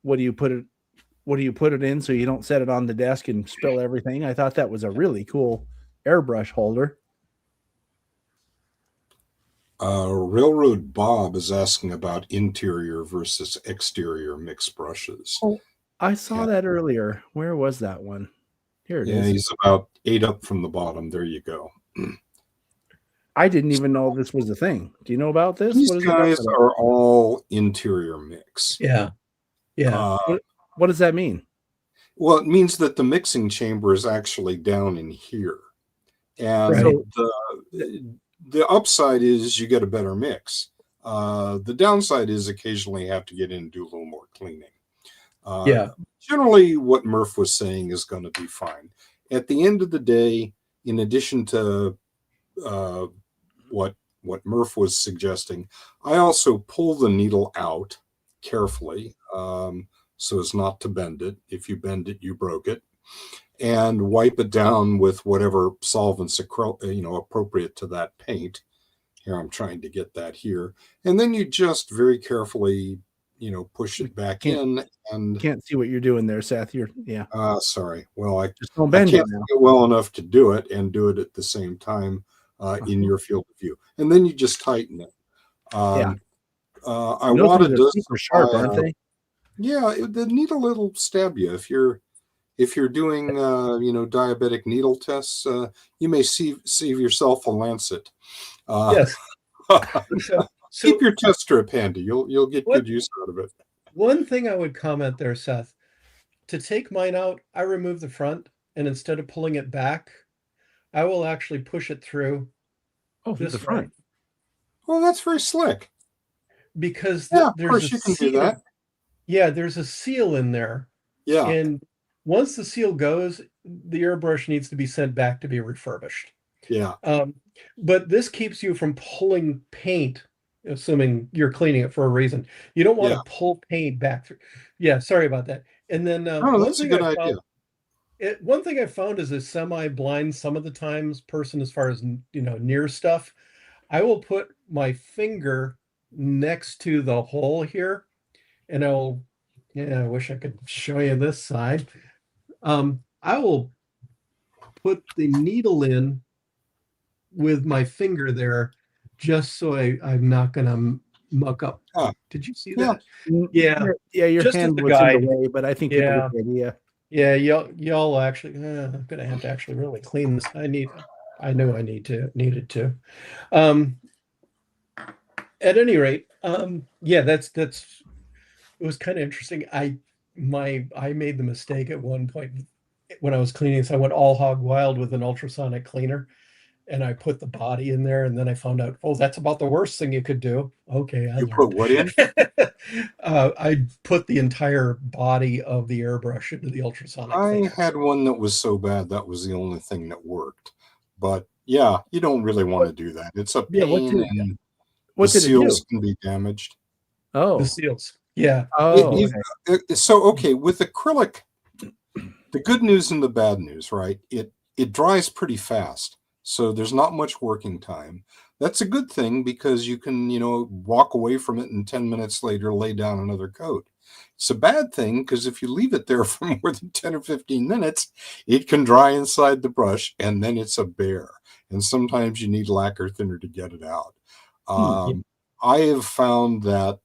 what do you put it in so you don't set it on the desk and spill everything? I thought that was a really cool airbrush holder. Railroad Bob is asking about interior versus exterior mix brushes. Oh, I saw Yeah. that earlier. Where was that one? Here it Yeah, is. he's about 8 up from the bottom. There you go. I didn't even know this was a thing. Do you know about this? These What is guys it about? are all interior mix. Yeah. Yeah. What does that mean? Well, it means that the mixing chamber is actually down in here. And Right. the upside is you get a better mix. The downside is occasionally you have to get in and do a little more cleaning. Yeah. Generally, what Murf was saying is going to be fine. At the end of the day, in addition to what Murf was suggesting, I also pull the needle out carefully so as not to bend it. If you bend it, you broke it. And wipe it down with whatever solvents appropriate to that paint. Here, I'm trying to get that here. And then you just very carefully, push it back in. And can't see what you're doing there, Seth. Yeah. Sorry. Well, I Just don't I bend can't it now. see it well enough to do it and do it at the same time in your field of view. And then you just tighten it. Yeah. I Those wanted things are to super sharp, supply aren't they? Yeah, the needle it'll stab you if you're doing diabetic needle tests. You may save yourself a lancet. Yes. So Keep your test strip handy. You'll get What- good use out of it. one thing I would comment there, Seth, to take mine out, I remove the front, and instead of pulling it back, I will actually push it through Oh, this the front. way, Well, that's very slick. because Yeah, of there's course a you can do seal. that. Yeah, there's a seal in there, Yeah, and once the seal goes, the airbrush needs to be sent back to be refurbished. yeah. But this keeps you from pulling paint, assuming you're cleaning it for a reason. You don't want Yeah. to pull paint back through. Yeah, sorry about that. And then No, one that's a thing good I idea. found, one thing I found is a semi-blind, some of the times, person as far as near stuff. I will put my finger next to the hole here, and I wish I could show you this side. I will put the needle in with my finger there, just so I'm not going to muck up. Ah, Did you see yeah. that? Yeah. Your Just as hand a was in the guide. way, but I think people Yeah. get the idea. Yeah, y'all actually, I'm gonna have to actually really clean this. I know I needed to. At any rate, yeah, that's it was kind of interesting. I made the mistake at one point when I was cleaning, so I went all hog wild with an ultrasonic cleaner, and I put the body in there, and then I found out, oh, that's about the worst thing you could do. Okay, I You learned. put what in? I put the entire body of the airbrush into the ultrasonic I cleaner. had one that was so bad that was the only thing that worked. But yeah, you don't really want to do that. It's a Yeah, pain, and what the did it do? seals can be damaged. Oh. The seals. Yeah. Oh, So okay, with acrylic, the good news and the bad news, right? It dries pretty fast, so there's not much working time. That's a good thing because you can, walk away from it and 10 minutes later lay down another coat. It's a bad thing because if you leave it there for more than 10 or 15 minutes, it can dry inside the brush and then it's a bear. And sometimes you need lacquer thinner to get it out. I have found that,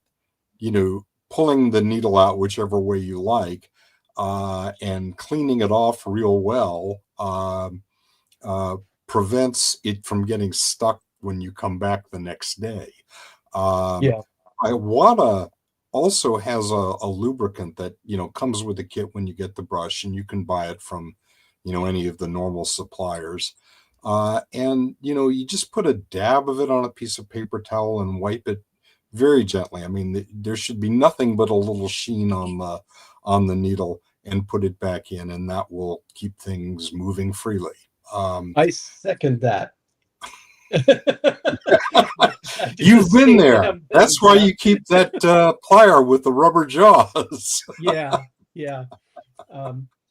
pulling the needle out whichever way you like and cleaning it off real well prevents it from getting stuck when you come back the next day. Iwata also has a lubricant that comes with the kit when you get the brush, and you can buy it from any of the normal suppliers. And you just put a dab of it on a piece of paper towel and wipe it very gently. I mean, there should be nothing but a little sheen on the needle, and put it back in, and that will keep things moving freely. I second that. You've been there. That's why you keep that plier with the rubber jaws. Yeah. Yeah,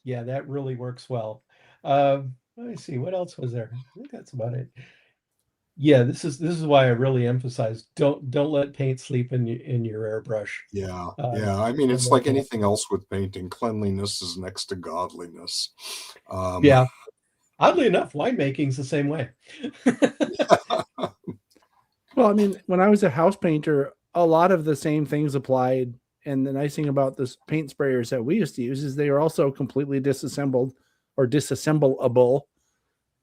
that really works well. Let me see, what else was there? I think that's about it. Yeah, this is why I really emphasize don't let paint sleep in your airbrush. Yeah. I mean, it's like anything else with painting. Cleanliness is next to godliness. Oddly enough, winemaking's the same way. Well, I mean, when I was a house painter, a lot of the same things applied. And the nice thing about this paint sprayers that we used to use is they are also completely disassembled or disassemblable.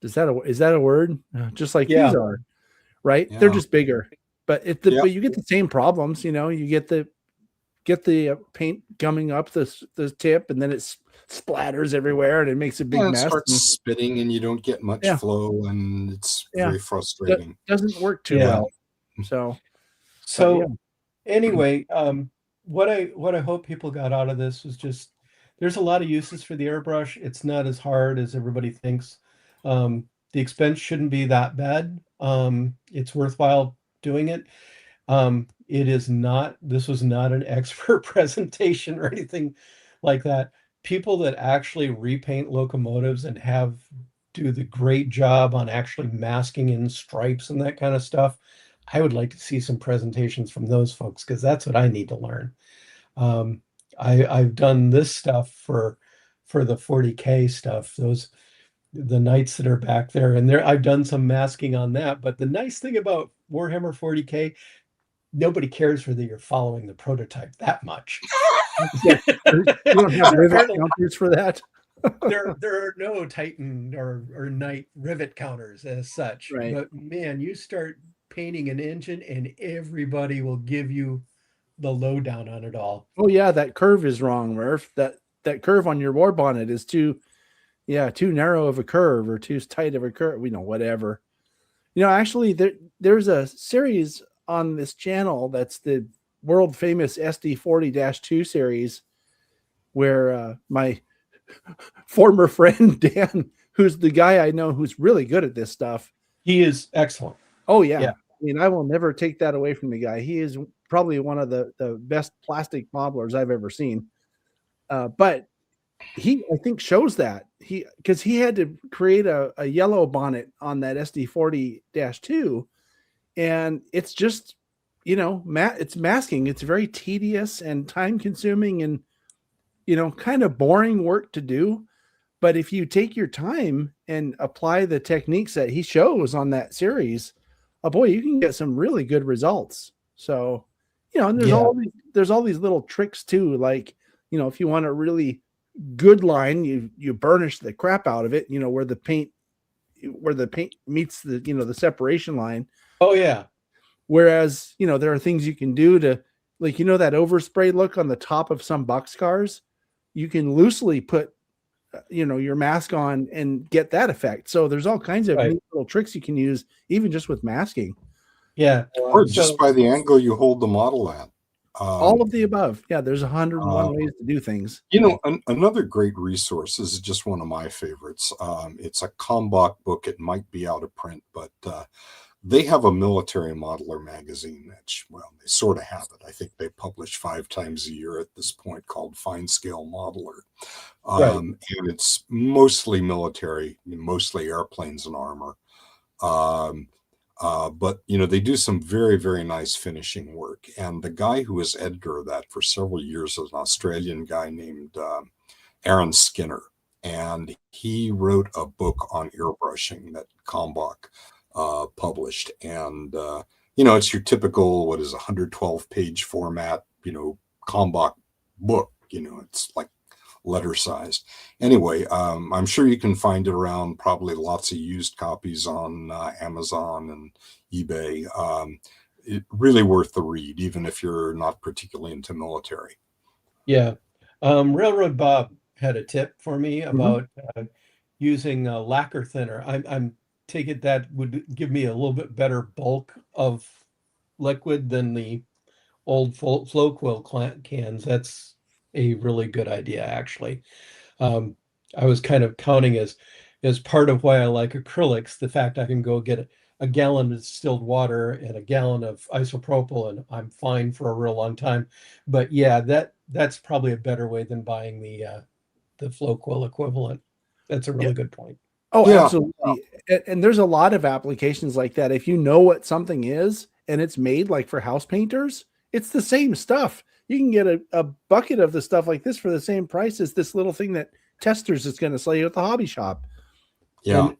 Is that a word? Just like Yeah. these are, right? They're Yeah. just bigger, but Yeah. but you get the same problems. You get the paint gumming up the tip, and then it splatters everywhere, and it makes a big Yeah, it mess. starts And spitting and you don't get much Yeah. flow, and it's Yeah. very frustrating. doesn't work too Yeah. well. So, So yeah. anyway, what I hope people got out of this was just there's a lot of uses for the airbrush. It's not as hard as everybody thinks. The expense shouldn't be that bad. It's worthwhile doing it. This was not an expert presentation or anything like that. People that actually repaint locomotives and do the great job on actually masking in stripes and that kind of stuff. I would like to see some presentations from those folks because that's what I need to learn. I've done this stuff for the 40K stuff, the knights that are back there, and I've done some masking on that. But the nice thing about Warhammer 40K, nobody cares whether you're following the prototype that much. You don't have There rivet aren't a- counters for that. there are no Titan or Knight rivet counters as such. Right. But man, you start painting an engine and everybody will give you the lowdown on it all. Oh yeah, that curve is wrong, Murph. That curve on your war bonnet is too narrow of a curve or too tight of a curve. Whatever. Actually, there's a series on this channel that's the world famous SD40-2 series, where my former friend Dan, who's the guy I know who's really good at this stuff. He is excellent. Oh yeah. Yeah. I mean, I will never take that away from the guy. He is probably one of the best plastic modelers I've ever seen. But he, I think, shows that because he had to create a yellow bonnet on that SD40-2, and it's just, it's masking. It's very tedious and time consuming and, kind of boring work to do. But if you take your time and apply the techniques that he shows on that series, oh boy, you can get some really good results. So, and there's all these little tricks too. Like, if you want a really good line, you burnish the crap out of it, where the paint meets the, the separation line. Oh yeah. Whereas, there are things you can do to, like, that overspray look on the top of some boxcars, you can loosely put, your mask on and get that effect. So there's all kinds of neat little tricks you can use, even just with masking. Yeah. Or just by the angle you hold the model at. All of the above. Yeah, there's 101 ways to do things. Another great resource, this is just one of my favorites. It's a Kalmbach book. It might be out of print, but they have a military modeler magazine they sort of have it. I think they publish 5 times a year at this point, called Fine Scale Modeler. And it's mostly military, mostly airplanes and armor. But they do some very, very nice finishing work. And the guy who was editor of that for several years is an Australian guy named Aaron Skinner. And he wrote a book on airbrushing that Kalmbach published. And, it's your typical, 112-page format, Kalmbach book. It's like letter size. Anyway, I'm sure you can find it around, probably lots of used copies on Amazon and eBay. It really worth the read, even if you're not particularly into military. Yeah. Railroad Bob had a tip for me about using lacquer thinner. I'm take it that would give me a little bit better bulk of liquid than the old flow quill cans. That's a really good idea, actually. I was kind of counting as part of why I like acrylics, the fact I can go get a gallon of distilled water and a gallon of isopropyl, and I'm fine for a real long time. But yeah, that's probably a better way than buying the flow quill equivalent. That's a really good point. Oh, yeah. Absolutely. And there's a lot of applications like that. If you know what something is and it's made like for house painters, it's the same stuff. You can get a bucket of the stuff like this for the same price as this little thing that Testers is going to sell you at the hobby shop. Yeah.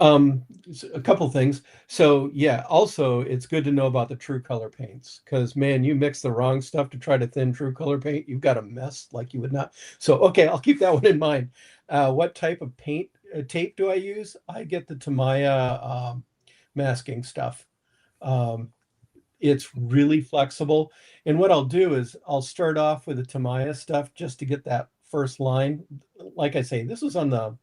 A couple things. So yeah, also it's good to know about the true color paints, because man, you mix the wrong stuff to try to thin true color paint, you've got a mess like you would not. So okay, I'll keep that one in mind. What type of paint tape do I use? I get the Tamiya masking stuff. Um, it's really flexible, and what I'll do is I'll start off with the Tamiya stuff just to get that first line. Like I say, this was on the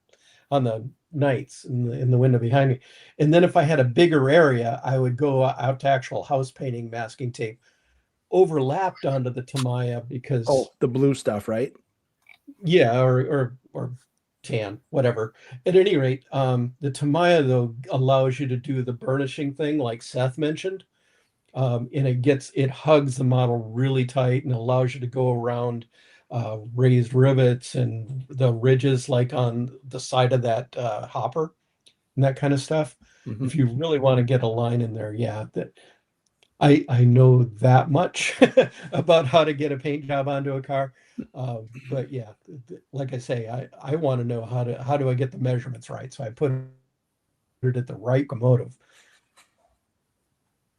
nights in the window behind me. And then if I had a bigger area, I would go out to actual house painting masking tape overlapped onto the Tamiya, because Oh, the blue stuff, right? yeah, or tan, whatever. At any rate, the Tamiya though allows you to do the burnishing thing like Seth mentioned. And it hugs the model really tight and allows you to go around raised rivets and the ridges like on the side of that hopper and that kind of stuff. Mhm. If you really want to get a line in there, yeah, that I know that much about how to get a paint job onto a car. But yeah, like I say, I want to know how do I get the measurements right? So I put it at the right locomotive,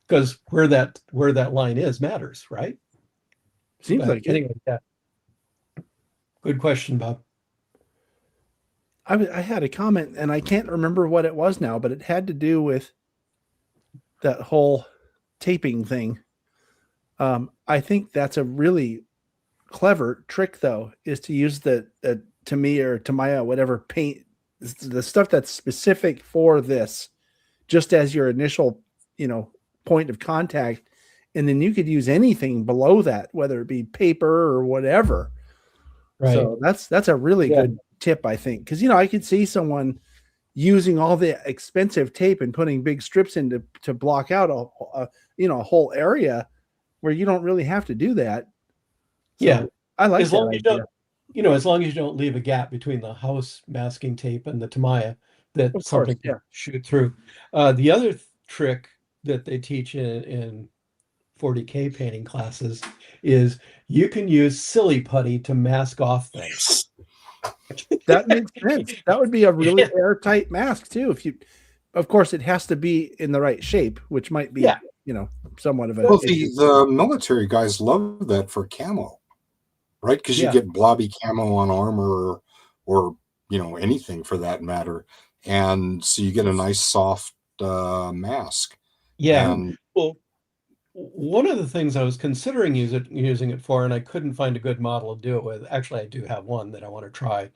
because where that line is matters, right? Seems But like it. anyway, yeah. Good question, Bob. I had a comment, and I can't remember what it was now, but it had to do with that whole taping thing. I think that's a really clever trick, though, is to use the Tamiya or Tamiya, whatever paint, the stuff that's specific for this, just as your initial, point of contact, and then you could use anything below that, whether it be paper or whatever. Right. So that's a really Yeah. good tip, I think, because I could see someone using all the expensive tape and putting big strips in to block out a whole area where you don't really have to do that. So Yeah. I like As that long as you idea. don't, as long as you don't leave a gap between the house masking tape and the Tamiya, that Of something course, can yeah. shoot through. The other trick that they teach in 40K painting classes is you can use silly putty to mask off things. That makes sense. That would be a really Yeah. airtight mask too. Of course, it has to be in the right shape, which might be, Yeah. somewhat of an Well, issue. the military guys love that for camo, right? Because you Yeah. get blobby camo on armor or anything for that matter, and so you get a nice soft mask. Yeah. And Well, one of the things I was considering using it for, and I couldn't find a good model to do it with. Actually, I do have one that I want to try.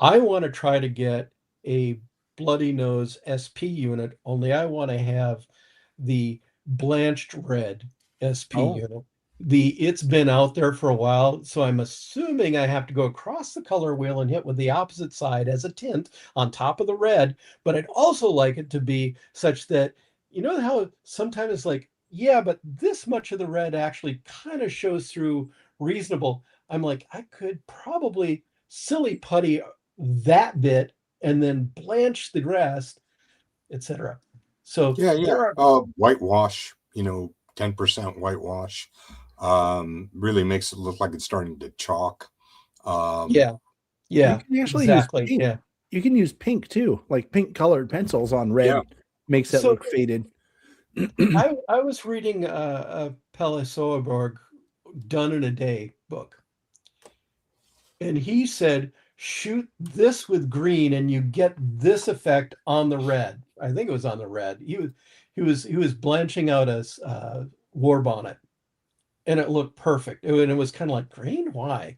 I want to try to get a bloody nose SP unit, only I want to have the blanched red SP Oh. unit. It's been out there for a while, so I'm assuming I have to go across the color wheel and hit with the opposite side as a tint on top of the red. But I'd also like it to be such that, how sometimes it's like, yeah, but this much of the red actually kind of shows through reasonable. I'm like, I could probably silly putty that bit and then blanch the rest, etc. So yeah. there are Whitewash, 10% whitewash really makes it look like it's starting to chalk. yeah You can actually use exactly pink. yeah. You can use pink too, like pink colored pencils on red. Yeah. Makes that So look faded. I was reading a Pelle Soerborg Done in a Day book, and he said shoot this with green and you get this effect on the red. I think it was on the red. He was blanching out a war bonnet, and it looked perfect. And it was kind of like, green, why?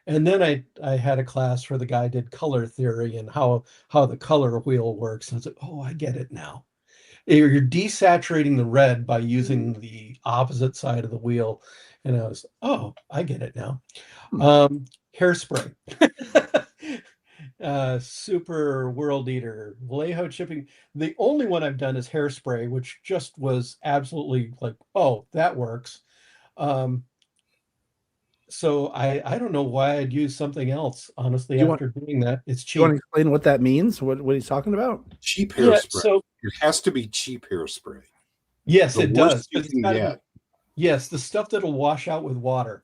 And then I had a class where the guy did color theory and how the color wheel works. And I was like, oh, I get it now. You're desaturating the red by using the opposite side of the wheel. And I was, oh, I get it now. Hairspray. Super World Eater, Vallejo chipping. The only one I've done is hairspray, which just was absolutely like, oh, that works. So I don't know why I'd use something else, honestly, You want after doing that. It's you want to cheap. explain what that means? What he's talking about? Cheap Yeah, hairspray. so It has to be cheap hairspray. yes, The it worst does. you 'Cause it's can gotta get. be, yes, the stuff that'll wash out with water,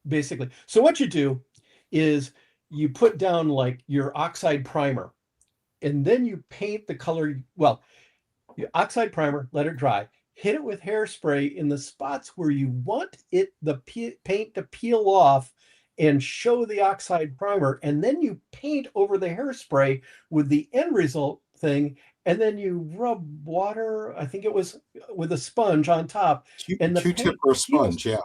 basically. So what you do is you put down like your oxide primer, and then you paint the color. Well, you oxide primer, let it dry. Hit it with hairspray in the spots where you want the paint to peel off and show the oxide primer. And then you paint over the hairspray with the end result thing. And then you rub water, I think it was with a sponge on top. And the Q-tip paint or a sponge, peels,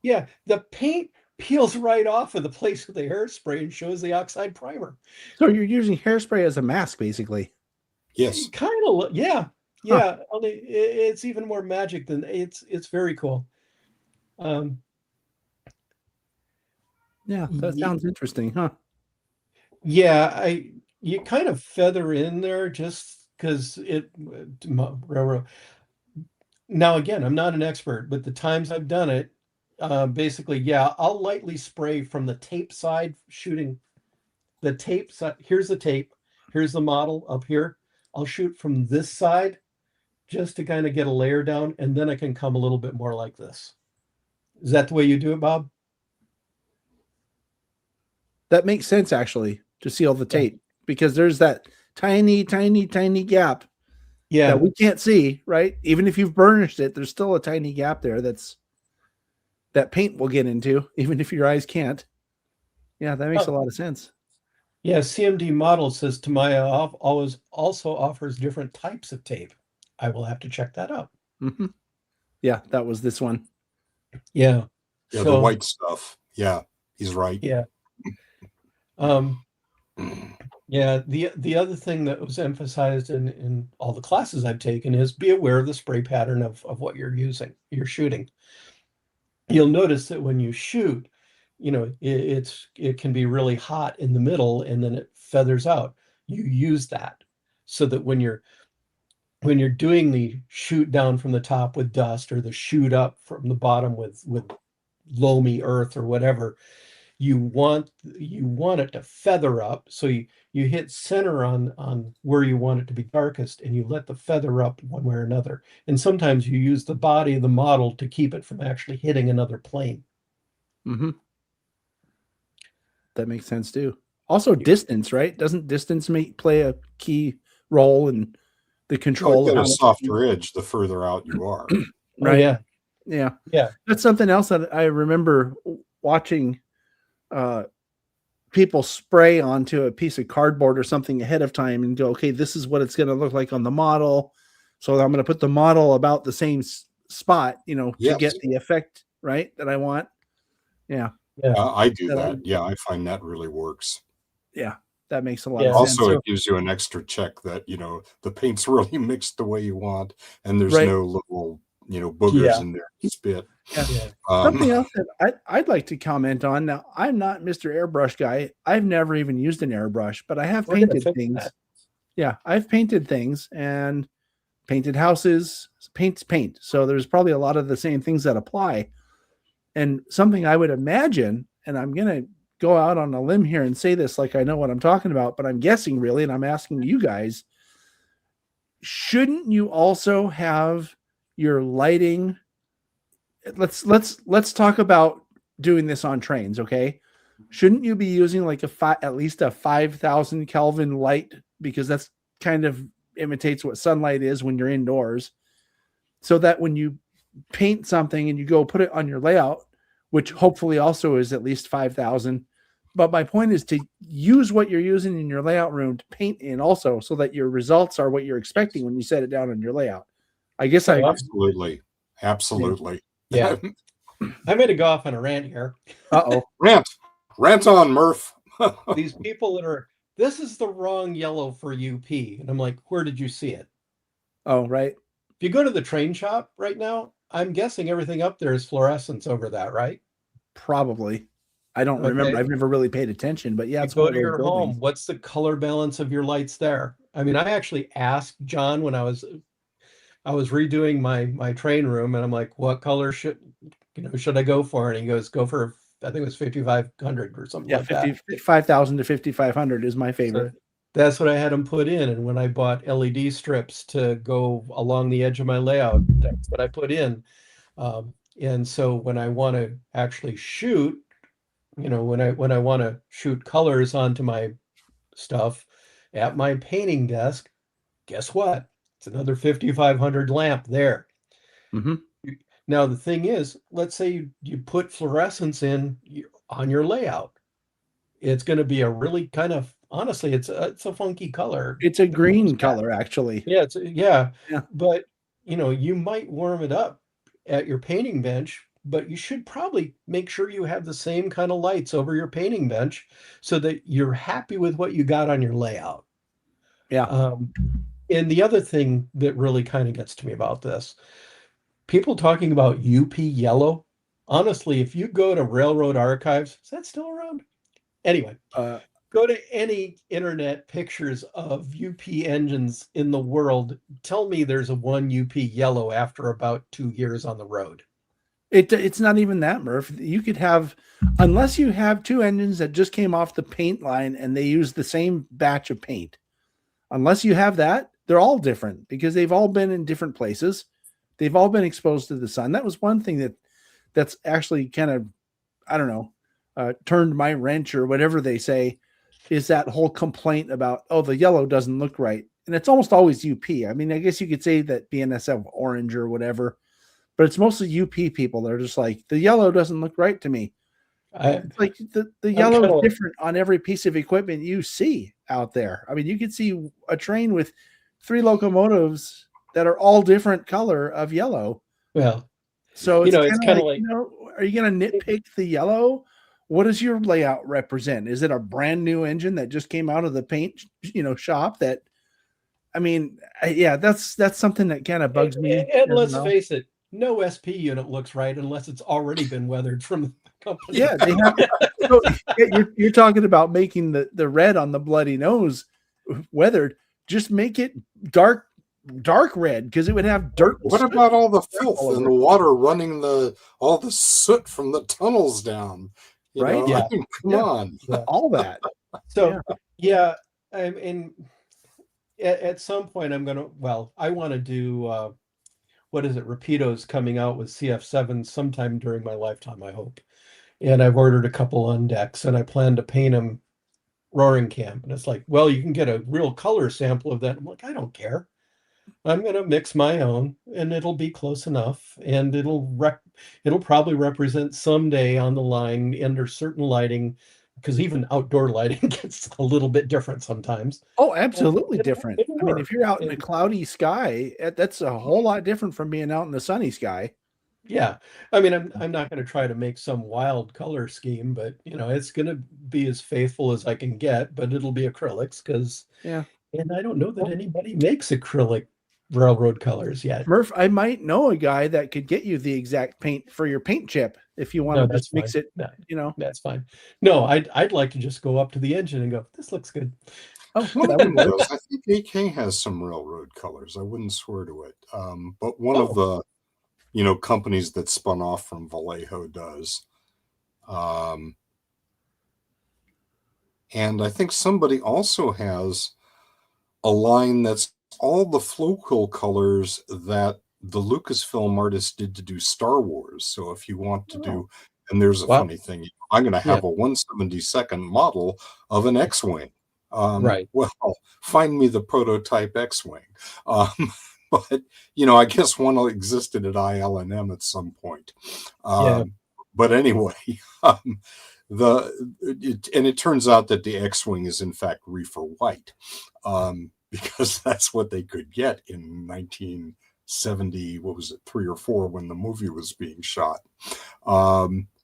yeah. yeah, the paint peels right off of the place with the hairspray and shows the oxide primer. So you're using hairspray as a mask, basically. Yes. Kind of, yeah. Yeah, only it's even more magic than it's very cool. Yeah, that sounds interesting, huh? Yeah, you kind of feather in there just because railroad. Now again, I'm not an expert, but the times I've done it, basically, yeah, I'll lightly spray from the tape side, shooting the tape side. Here's the tape. Here's the model up here. I'll shoot from this side just to kind of get a layer down, and then I can come a little bit more like this. Is that the way you do it, Bob? That makes sense, actually, to seal the tape, because there's that tiny, tiny, tiny gap that we can't see, right? Even if you've burnished it, there's still a tiny gap there that paint will get into, even if your eyes can't. Yeah, that makes a lot of sense. Yeah, CMD Model says Tamaya always also offers different types of tape. I will have to check that out. Mm-hmm. Yeah, that was this one. Yeah. Yeah, the white stuff. Yeah, he's right. Yeah. Yeah, the other thing that was emphasized in all the classes I've taken is be aware of the spray pattern of what you're shooting. You'll notice that when you shoot, it can be really hot in the middle and then it feathers out. You use that so that when you're doing the shoot down from the top with dust or the shoot up from the bottom with loamy earth or whatever, you want it to feather up. So you hit center on where you want it to be darkest and you let the feather up one way or another. And sometimes you use the body of the model to keep it from actually hitting another plane. Mm-hmm. That makes sense too. Also distance, right? Doesn't distance play a key role in the control? You've got a softer edge the further out you are. Right. Oh, yeah. Yeah. That's something else that I remember watching people spray onto a piece of cardboard or something ahead of time and go, okay, this is what it's going to look like on the model. So I'm going to put the model about the same spot, to get the effect, right, that I want. Yeah. I do that. Yeah, I find that really works. Yeah, that makes a lot of sense. Also, it gives you an extra check that, the paint's really mixed the way you want and there's no little, boogers in there to spit. Yeah. Something else that I'd like to comment on. Now, I'm not Mr. Airbrush guy. I've never even used an airbrush, but I have painted things. Yeah, I've painted things and painted houses. Paint's paint. So there's probably a lot of the same things that apply. And something I would imagine, and I'm going to go out on a limb here and say this like I know what I'm talking about, but I'm guessing really, and I'm asking you guys, shouldn't you also have your lighting? Let's talk about doing this on trains, okay? Shouldn't you be using like at least a 5,000 Kelvin light, because that's kind of imitates what sunlight is when you're indoors, so that when you paint something and you go put it on your layout, which hopefully also is at least 5,000. But my point is to use what you're using in your layout room to paint in also, so that your results are what you're expecting when you set it down on your layout. I guess absolutely. Yeah. I'm going to go off on a rant here. Rant on, Murf. These people this is the wrong yellow for UP. And I'm like, where did you see it? Oh, right. If you go to the train shop right now, I'm guessing everything up there is fluorescence over that, right? Probably. I don't remember. I've never really paid attention, but yeah. Go to your home. What's the color balance of your lights there? I mean, I actually asked John when I was redoing my train room, and I'm like, what color should I go for? And he goes, go for, I think it was 5,500 or something like that. 5,000 to 5,500 is my favorite. So that's what I had him put in. And when I bought LED strips to go along the edge of my layout, that's what I put in. And so when I want to actually shoot, when I want to shoot colors onto my stuff, at my painting desk, guess what? It's another 5500 lamp there. Mm-hmm. Now, the thing is, let's say you put fluorescence in on your layout. It's going to be a really kind of, honestly, it's a funky color. It's a green color, actually. Yeah, yeah. Yeah. But, you might warm it up at your painting bench, but you should probably make sure you have the same kind of lights over your painting bench so that you're happy with what you got on your layout. Yeah. And the other thing that really kind of gets to me about this, people talking about UP yellow. Honestly, if you go to Railroad Archives, is that still around? Anyway, go to any internet pictures of UP engines in the world. Tell me there's a one UP yellow after about 2 years on the road. It's not even that, Murph. You could have, unless you have two engines that just came off the paint line and they use the same batch of paint. Unless you have that, they're all different because they've all been in different places. They've all been exposed to the sun. That was one thing that's actually kind of, I don't know, turned my wrench or whatever they say, is that whole complaint about, oh, the yellow doesn't look right. And it's almost always UP. I mean, I guess you could say that BNSF orange or whatever, but it's mostly UP people. They're just like, the yellow doesn't look right to me. It's like the yellow is different on every piece of equipment you see out there. I mean, you could see a train with 3 locomotives that are all different color of yellow. Well, so it's kind of like, are you going to nitpick the yellow? What does your layout represent? Is it a brand new engine that just came out of the paint, shop that, I mean, yeah, that's something that kind of bugs me. And let's face it, no SP unit looks right unless it's already been weathered from the company. Yeah, they have. So, you're talking about making the red on the bloody nose weathered. Just make it dark red because it would have dirt. What about all the filth and the water running all the soot from the tunnels down? Right? Yeah. I mean, come on. Yeah. All that. So yeah, and at some point I want to do what is it? Rapido's coming out with CF7 sometime during my lifetime, I hope. And I've ordered a couple on decks, and I plan to paint them Roaring Camp. And it's like, well, you can get a real color sample of that. I'm like, I don't care. I'm going to mix my own, and it'll be close enough, and it'll probably represent someday on the line under certain lighting, because even outdoor lighting gets a little bit different sometimes. Oh, absolutely different. I mean, if you're out in a cloudy sky, that's a whole lot different from being out in the sunny sky. Yeah, I mean, I'm not going to try to make some wild color scheme, but it's going to be as faithful as I can get. But it'll be acrylics and I don't know that anybody makes acrylic railroad colors yet. Murph, I might know a guy that could get you the exact paint for your paint chip if you want to just mix it. That's fine. No, I'd like to just go up to the engine and go, this looks good. Oh, that would work. I think AK has some railroad colors. I wouldn't swear to it, but one of the companies that spun off from Vallejo does. And I think somebody also has a line that's all the Floquil colors that the Lucasfilm artist did to do Star Wars. So if you want to do, and there's a funny thing, I'm going to have a 1/72nd model of an X-Wing. Right. Well, find me the prototype X-Wing. But I guess one existed at ILM at some point. But anyway, it turns out that the X-Wing is in fact reefer white, because that's what they could get in 1970. What was it, 3 or 4, when the movie was being shot.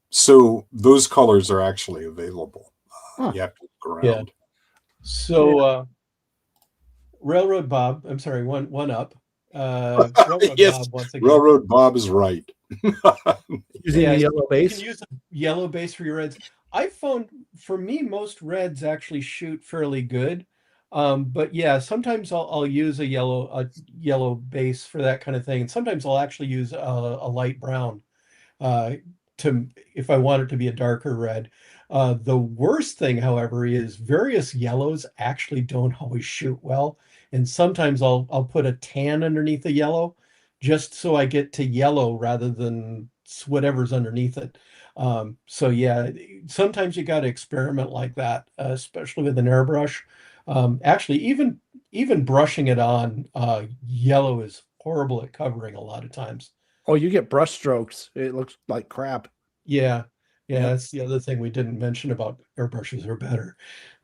So those colors are actually available. You have to look around. Yeah. So Railroad Bob, I'm sorry, one up. Railroad yes, Bob once again. Railroad Bob is right. Using a yellow base. You can use a yellow base for your reds. I found, for me, most reds actually shoot fairly good. But yeah, sometimes I'll use a yellow base for that kind of thing. And sometimes I'll actually use a light brown if I want it to be a darker red. The worst thing, however, is various yellows actually don't always shoot well. And sometimes I'll put a tan underneath the yellow just so I get to yellow rather than whatever's underneath it. So yeah, sometimes you got to experiment like that, especially with an airbrush. Actually, even brushing it on, yellow is horrible at covering a lot of times. Oh, you get brush strokes. It looks like crap. Yeah, yeah, Yep. that's the other thing we didn't mention about airbrushes are better.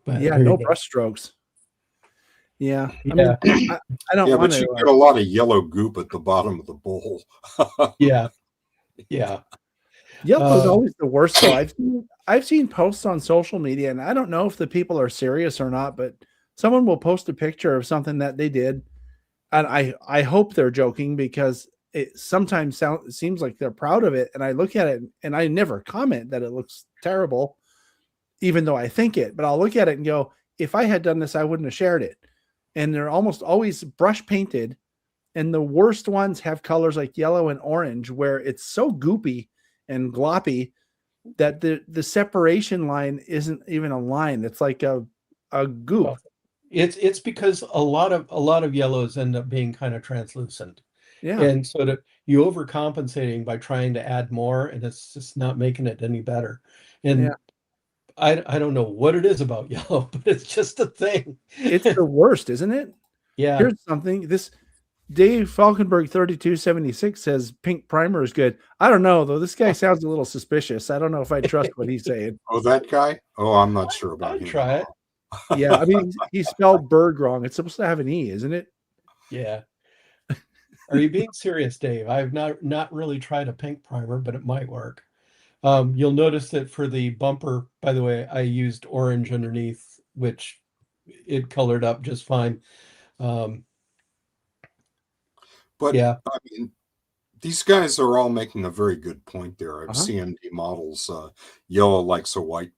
But Yeah, there you no go. brush strokes. Yeah. I Yeah, mean, I don't Yeah, want but you to. get a lot of yellow goop at the bottom of the bowl. yeah, yeah. Yellow's Uh, always the worst, though. I've seen posts on social media, and I don't know if the people are serious or not, but someone will post a picture of something that they did, and I hope they're joking because it sometimes seems like they're proud of it, and I look at it and I never comment that it looks terrible, even though I think it, but I'll look at it and go, if I had done this, I wouldn't have shared it. And they're almost always brush painted, and the worst ones have colors like yellow and orange where it's so goopy and gloppy that the separation line isn't even a line. It's like a goop. well, it's because a lot of yellows end up being kind of translucent, Yeah. and so that you overcompensating by trying to add more, and it's just not making it any better. Yeah. And I don't know what it is about yellow, but it's just a thing. It's the worst, isn't it? Yeah. Here's something. This Dave Falkenberg 3276 says pink primer is good. I don't know though. This guy sounds a little suspicious. I don't know if I trust what he's saying. Oh, that guy? Oh, I'm not sure about I'd him. try it. Yeah, I mean he spelled Berg wrong. It's supposed to have an E, isn't it? Yeah. Are you being serious, Dave? I've not really tried a pink primer, but it might work. You'll notice that for the bumper, by the way, I used orange underneath, which it colored up just fine. Um, But yeah, I mean, these guys are all making a very good point there. I've Uh-huh. CND models, yellow likes a white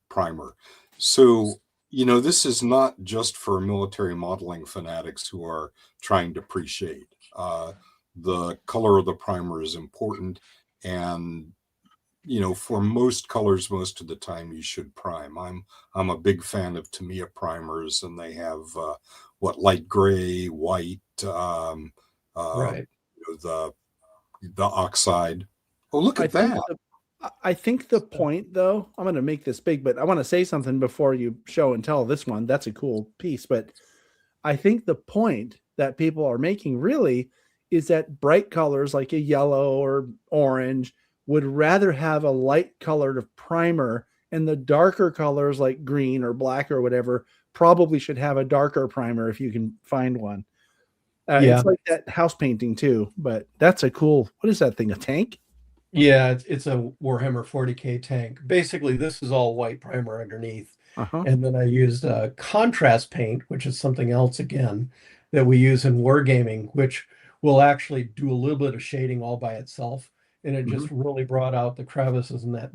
primer. So, this is not just for military modeling fanatics who are trying to pre-shade. The color of the primer is important. And, for most colors, most of the time you should prime. I'm a big fan of Tamiya primers, and they have light gray, white, right. the oxide. Oh, look I at think that. I think the point, though, I'm going to make this big, but I want to say something before you show and tell this one. That's a cool piece. But I think the point that people are making really is that bright colors like a yellow or orange would rather have a light colored primer, and the darker colors like green or black or whatever probably should have a darker primer if you can find one. Yeah. It's like that house painting too, but that's a cool, what is that thing? A tank? Yeah, it's a Warhammer 40K tank. Basically, this is all white primer underneath. Uh-huh. And then I used contrast paint, which is something else again that we use in wargaming, which will actually do a little bit of shading all by itself. And it just really brought out the crevices and that.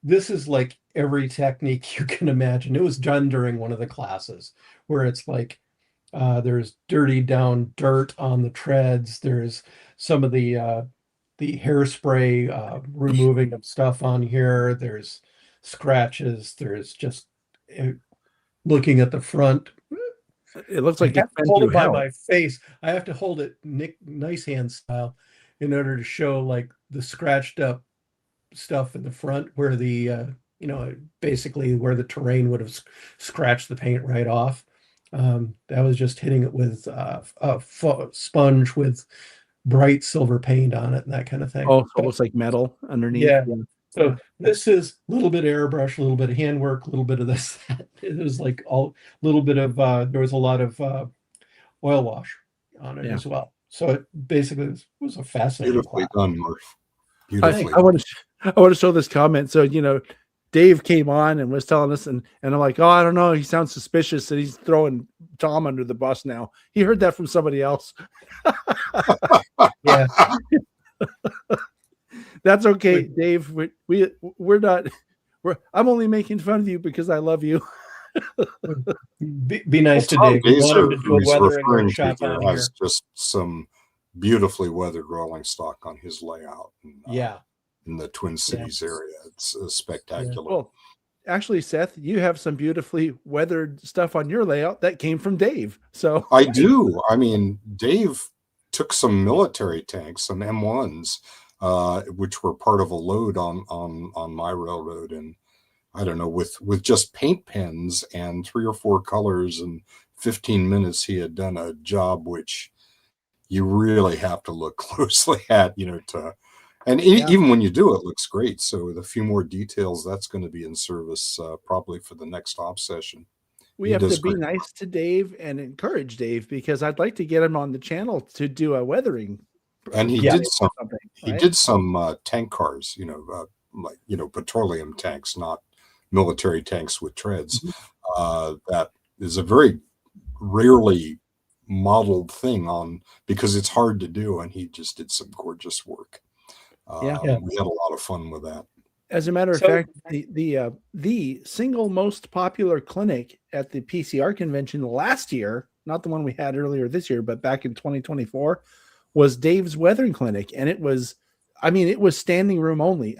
This is like every technique you can imagine. It was done during one of the classes where it's like there's dirty down dirt on the treads. There's some of the hairspray removing of stuff on here. There's scratches. There's just looking at the front. It looks I like have it's to been hold through it by hell. my face. I have to hold it nice hand style in order to show like the scratched up stuff in the front where the basically where the terrain would have scratched the paint right off. That was just hitting it with a sponge with bright silver paint on it and that kind of thing. Oh, so it looks like metal underneath. Yeah. Yeah. So this is a little bit of airbrush, a little bit of handwork, a little bit of this. That. It was like a little bit of there was a lot of oil wash on it Yeah. as well. So it basically was a fascinating Beautifully class. done, Murf. Beautifully. I want to show this comment. So, Dave came on and was telling us, and I'm like, oh, I don't know. He sounds suspicious that he's throwing Tom under the bus now. He heard that from somebody else. Yeah. That's okay, Dave. We're not. I'm only making fun of you because I love you. Be nice to Dave. We want him to do a weathering workshop on here. Has just some beautifully weathered rolling stock on his layout. Yeah. In the Twin Cities area. It's spectacular. Well, actually, Seth, you have some beautifully weathered stuff on your layout that came from Dave. So I do. I mean, Dave took some military tanks, some M1s, which were part of a load on my railroad, and I don't know, with just paint pens and 3 or 4 colors and 15 minutes, he had done a job which you really have to look closely at, and Yeah. even when you do, it looks great. So with a few more details, that's going to be in service probably for the next op session. We He have to does be great. nice to Dave and encourage Dave because I'd like to get him on the channel to do a weathering. And he Yeah. did some. He right? did some tank cars, like petroleum tanks, not military tanks with treads. That is a very rarely modeled thing because it's hard to do, and he just did some gorgeous work. Yeah. We had a lot of fun with that. As a matter of So- fact, the single most popular clinic at the PCR convention last year, not the one we had earlier this year, but back in 2024, was Dave's weathering clinic, and it was standing room only.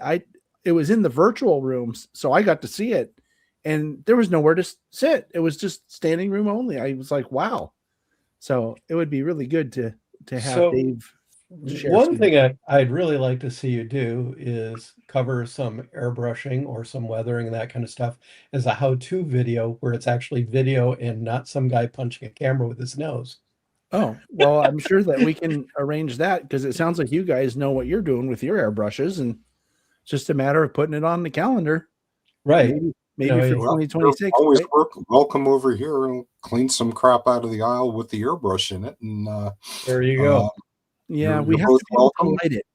It was in the virtual rooms, so I got to see it, and there was nowhere to sit. It was just standing room only. I was like, wow. So it would be really good to have So- Dave share One some- thing I'd really like to see you do is cover some airbrushing or some weathering and that kind of stuff as a how-to video where it's actually video and not some guy punching a camera with his nose. Oh, well, I'm sure that we can arrange that because it sounds like you guys know what you're doing with your airbrushes, and it's just a matter of putting it on the calendar. Right. Maybe No, for yeah. Well, 2026. you're always Right? welcome over here and clean some crap out of the aisle with the airbrush in it. And There you go. Yeah, You're we have both to be able to welcome. light it.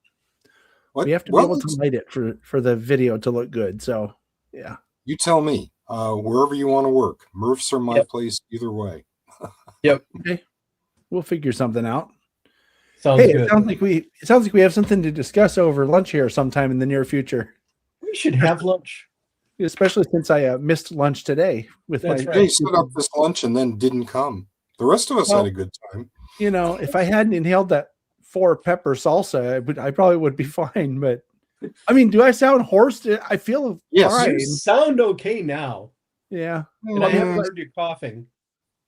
what? We have to be Well, able to light it for the video to look good. So, yeah. you tell me. Wherever you want to work, Murfs are my Yep. place either way. Okay. We'll figure something out. Sounds Hey, good. it sounds like we have something to discuss over lunch here sometime in the near future, We should have lunch. especially since I missed lunch today with That's my right. They set up this lunch and then didn't come. The rest of us Well, had a good time. if I hadn't inhaled that 4 pepper salsa, I probably would be fine. But I mean, do I sound hoarse? I feel Yes. fine. You sound okay now. Yeah. And I haven't Mm, heard you coughing.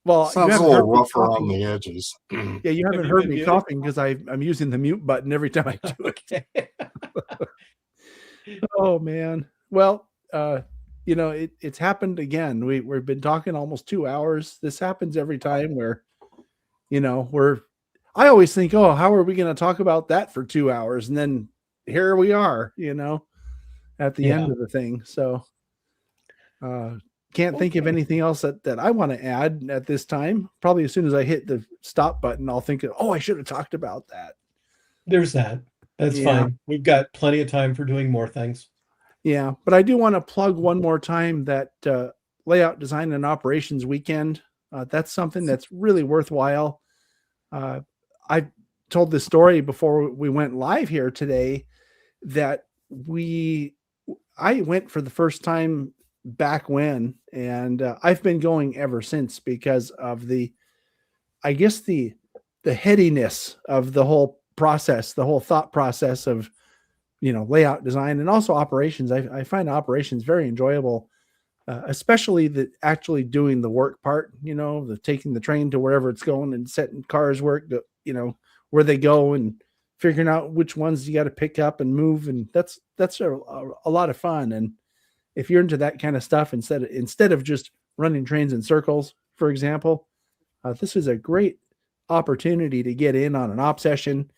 Well, you sounds a haven't little heard me rough around coughing. the edges. Yeah, you haven't you heard been me muted? coughing because I'm using the mute button every time I do it. Okay. Oh man. Well, it's happened again. We've been talking almost 2 hours. This happens every time where, I always think, oh, how are we going to talk about that for 2 hours? And then here we are, at the end Yeah. of the thing. So can't think of Okay. anything else that I want to add at this time. Probably as soon as I hit the stop button, I'll think, oh, I should have talked about that. There's that. That's Yeah. fine. We've got plenty of time for doing more things. Yeah, but I do want to plug one more time that layout design and operations weekend. That's something that's really worthwhile. I told this story before we went live here today that I went for the first time back when, and I've been going ever since because of the headiness of the whole process, the whole thought process of layout design and also operations. I find operations very enjoyable, especially the actually doing the work part, the taking the train to wherever it's going and setting cars work, where they go and figuring out which ones you got to pick up and move. And that's a lot of fun. And if you're into that kind of stuff, instead of just running trains in circles, for example, this is a great opportunity to get in on an op session.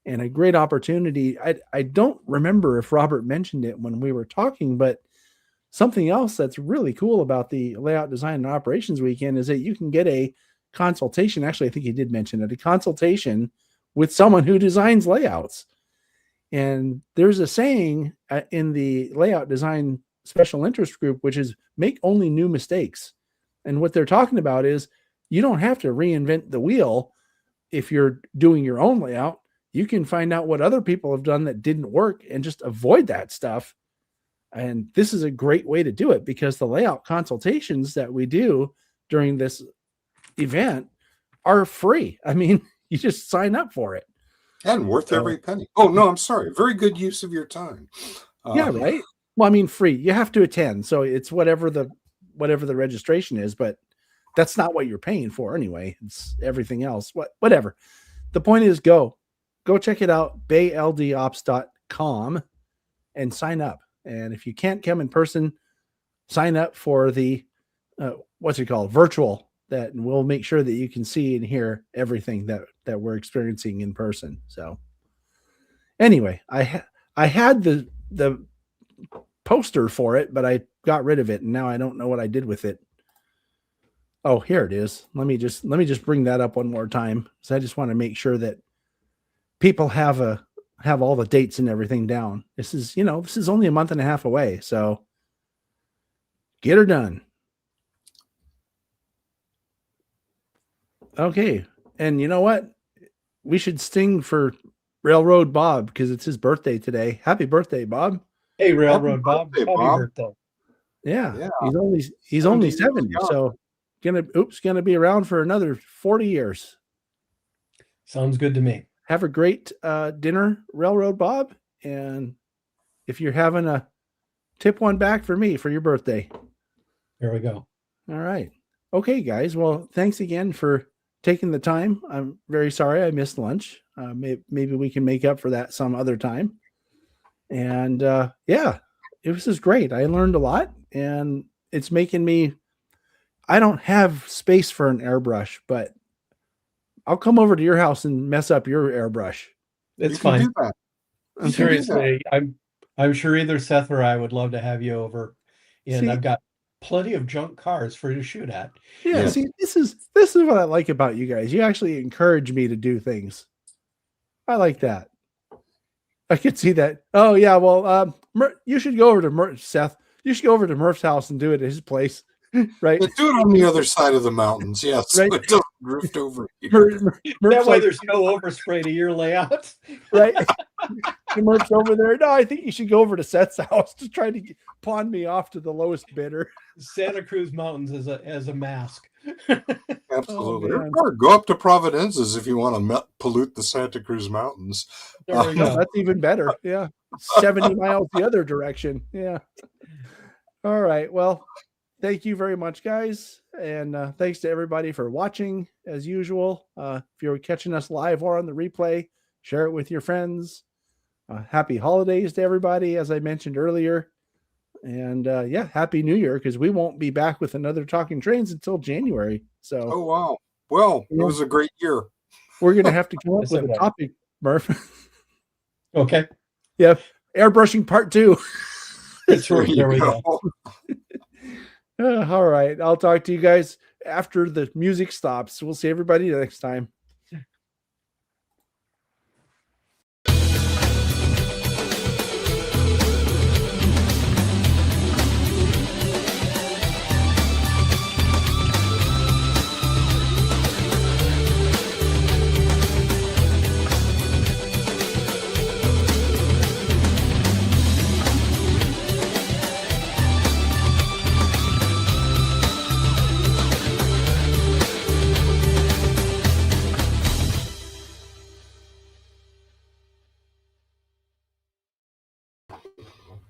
And a great opportunity. I don't remember if Robert mentioned it when we were talking, but something else that's really cool about the layout design and operations weekend is that you can get a consultation. Actually, I think he did mention it, a consultation with someone who designs layouts. And there's a saying in the layout design special interest group, which is make only new mistakes. And what they're talking about is you don't have to reinvent the wheel if you're doing your own layout. You can find out what other people have done that didn't work and just avoid that stuff. And this is a great way to do it because the layout consultations that we do during this event are free. I mean, you just sign up for it. And worth every penny. Oh, no, I'm sorry. Very good use of your time. Yeah, right. Well, I mean, free. You have to attend. So it's whatever the registration is, but that's not what you're paying for anyway. It's everything else. Whatever. The point is go check it out, bayldops.com, and sign up. And if you can't come in person, sign up for the what's it called, virtual, that we'll make sure that you can see and hear everything that we're experiencing in person. So anyway, I had the poster for it, but I got rid of it, and now I don't know what I did with it. Oh, here it is. Let me just bring that up one more time, because I just want to make sure that people have all the dates and everything down. This is only a month and a half away, so get her done. Okay, and you know what? We should sing for Railroad Bob because it's his birthday today. Happy birthday, Bob! Hey, Railroad Bob, birthday, happy Bob. birthday. Yeah, Yeah. he's only 70 70, years young. so gonna be around for another 40 years. Sounds good to me. Have a great dinner, Railroad Bob, and if you're having a tip one back for me for your birthday. There we go. All right. Okay, guys. Well, thanks again for taking the time. I'm very sorry I missed lunch. Maybe we can make up for that some other time. And yeah, this is great. I learned a lot, and it's making me. I don't have space for an airbrush, but I'll come over to your house and mess up your airbrush. It's You can fine. do that. Okay. Seriously, I'm sure either Seth or I would love to have you over, and See- I've got plenty of junk cars for you to shoot at. Yeah, Yeah. see, this is what I like about you guys. You actually encourage me to do things. I like that. I could see that. Oh yeah, well, you should go over to Murf, Seth. You should go over to Murf's house and do it at his place, right? Yeah, do it on the other side of the mountains, yes. Right. So it doesn't drift over here. That Murf's way like, there's no overspray to your layout. right? And Murf's over there. No, I think you should go over to Seth's house to try to pawn me off to the lowest bidder. Santa Cruz Mountains as a mask. Absolutely. Oh, man. Or go up to Providence's if you want to pollute the Santa Cruz Mountains. There we Yeah, go. that's even better. Yeah. 70 miles the other direction. Yeah. All right. Well, thank you very much, guys. And thanks to everybody for watching as usual. If you're catching us live or on the replay, share it with your friends. Happy holidays to everybody, as I mentioned earlier. And yeah, Happy New Year, because we won't be back with another Talking Trains until January. So Oh, wow. Well, Yeah. it was a great year. we're going to have to come up Yes, with it a was. topic, Murf. Okay. Yeah. Airbrushing part 2. There we go. All right. I'll talk to you guys after the music stops. We'll see everybody next time.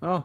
Oh,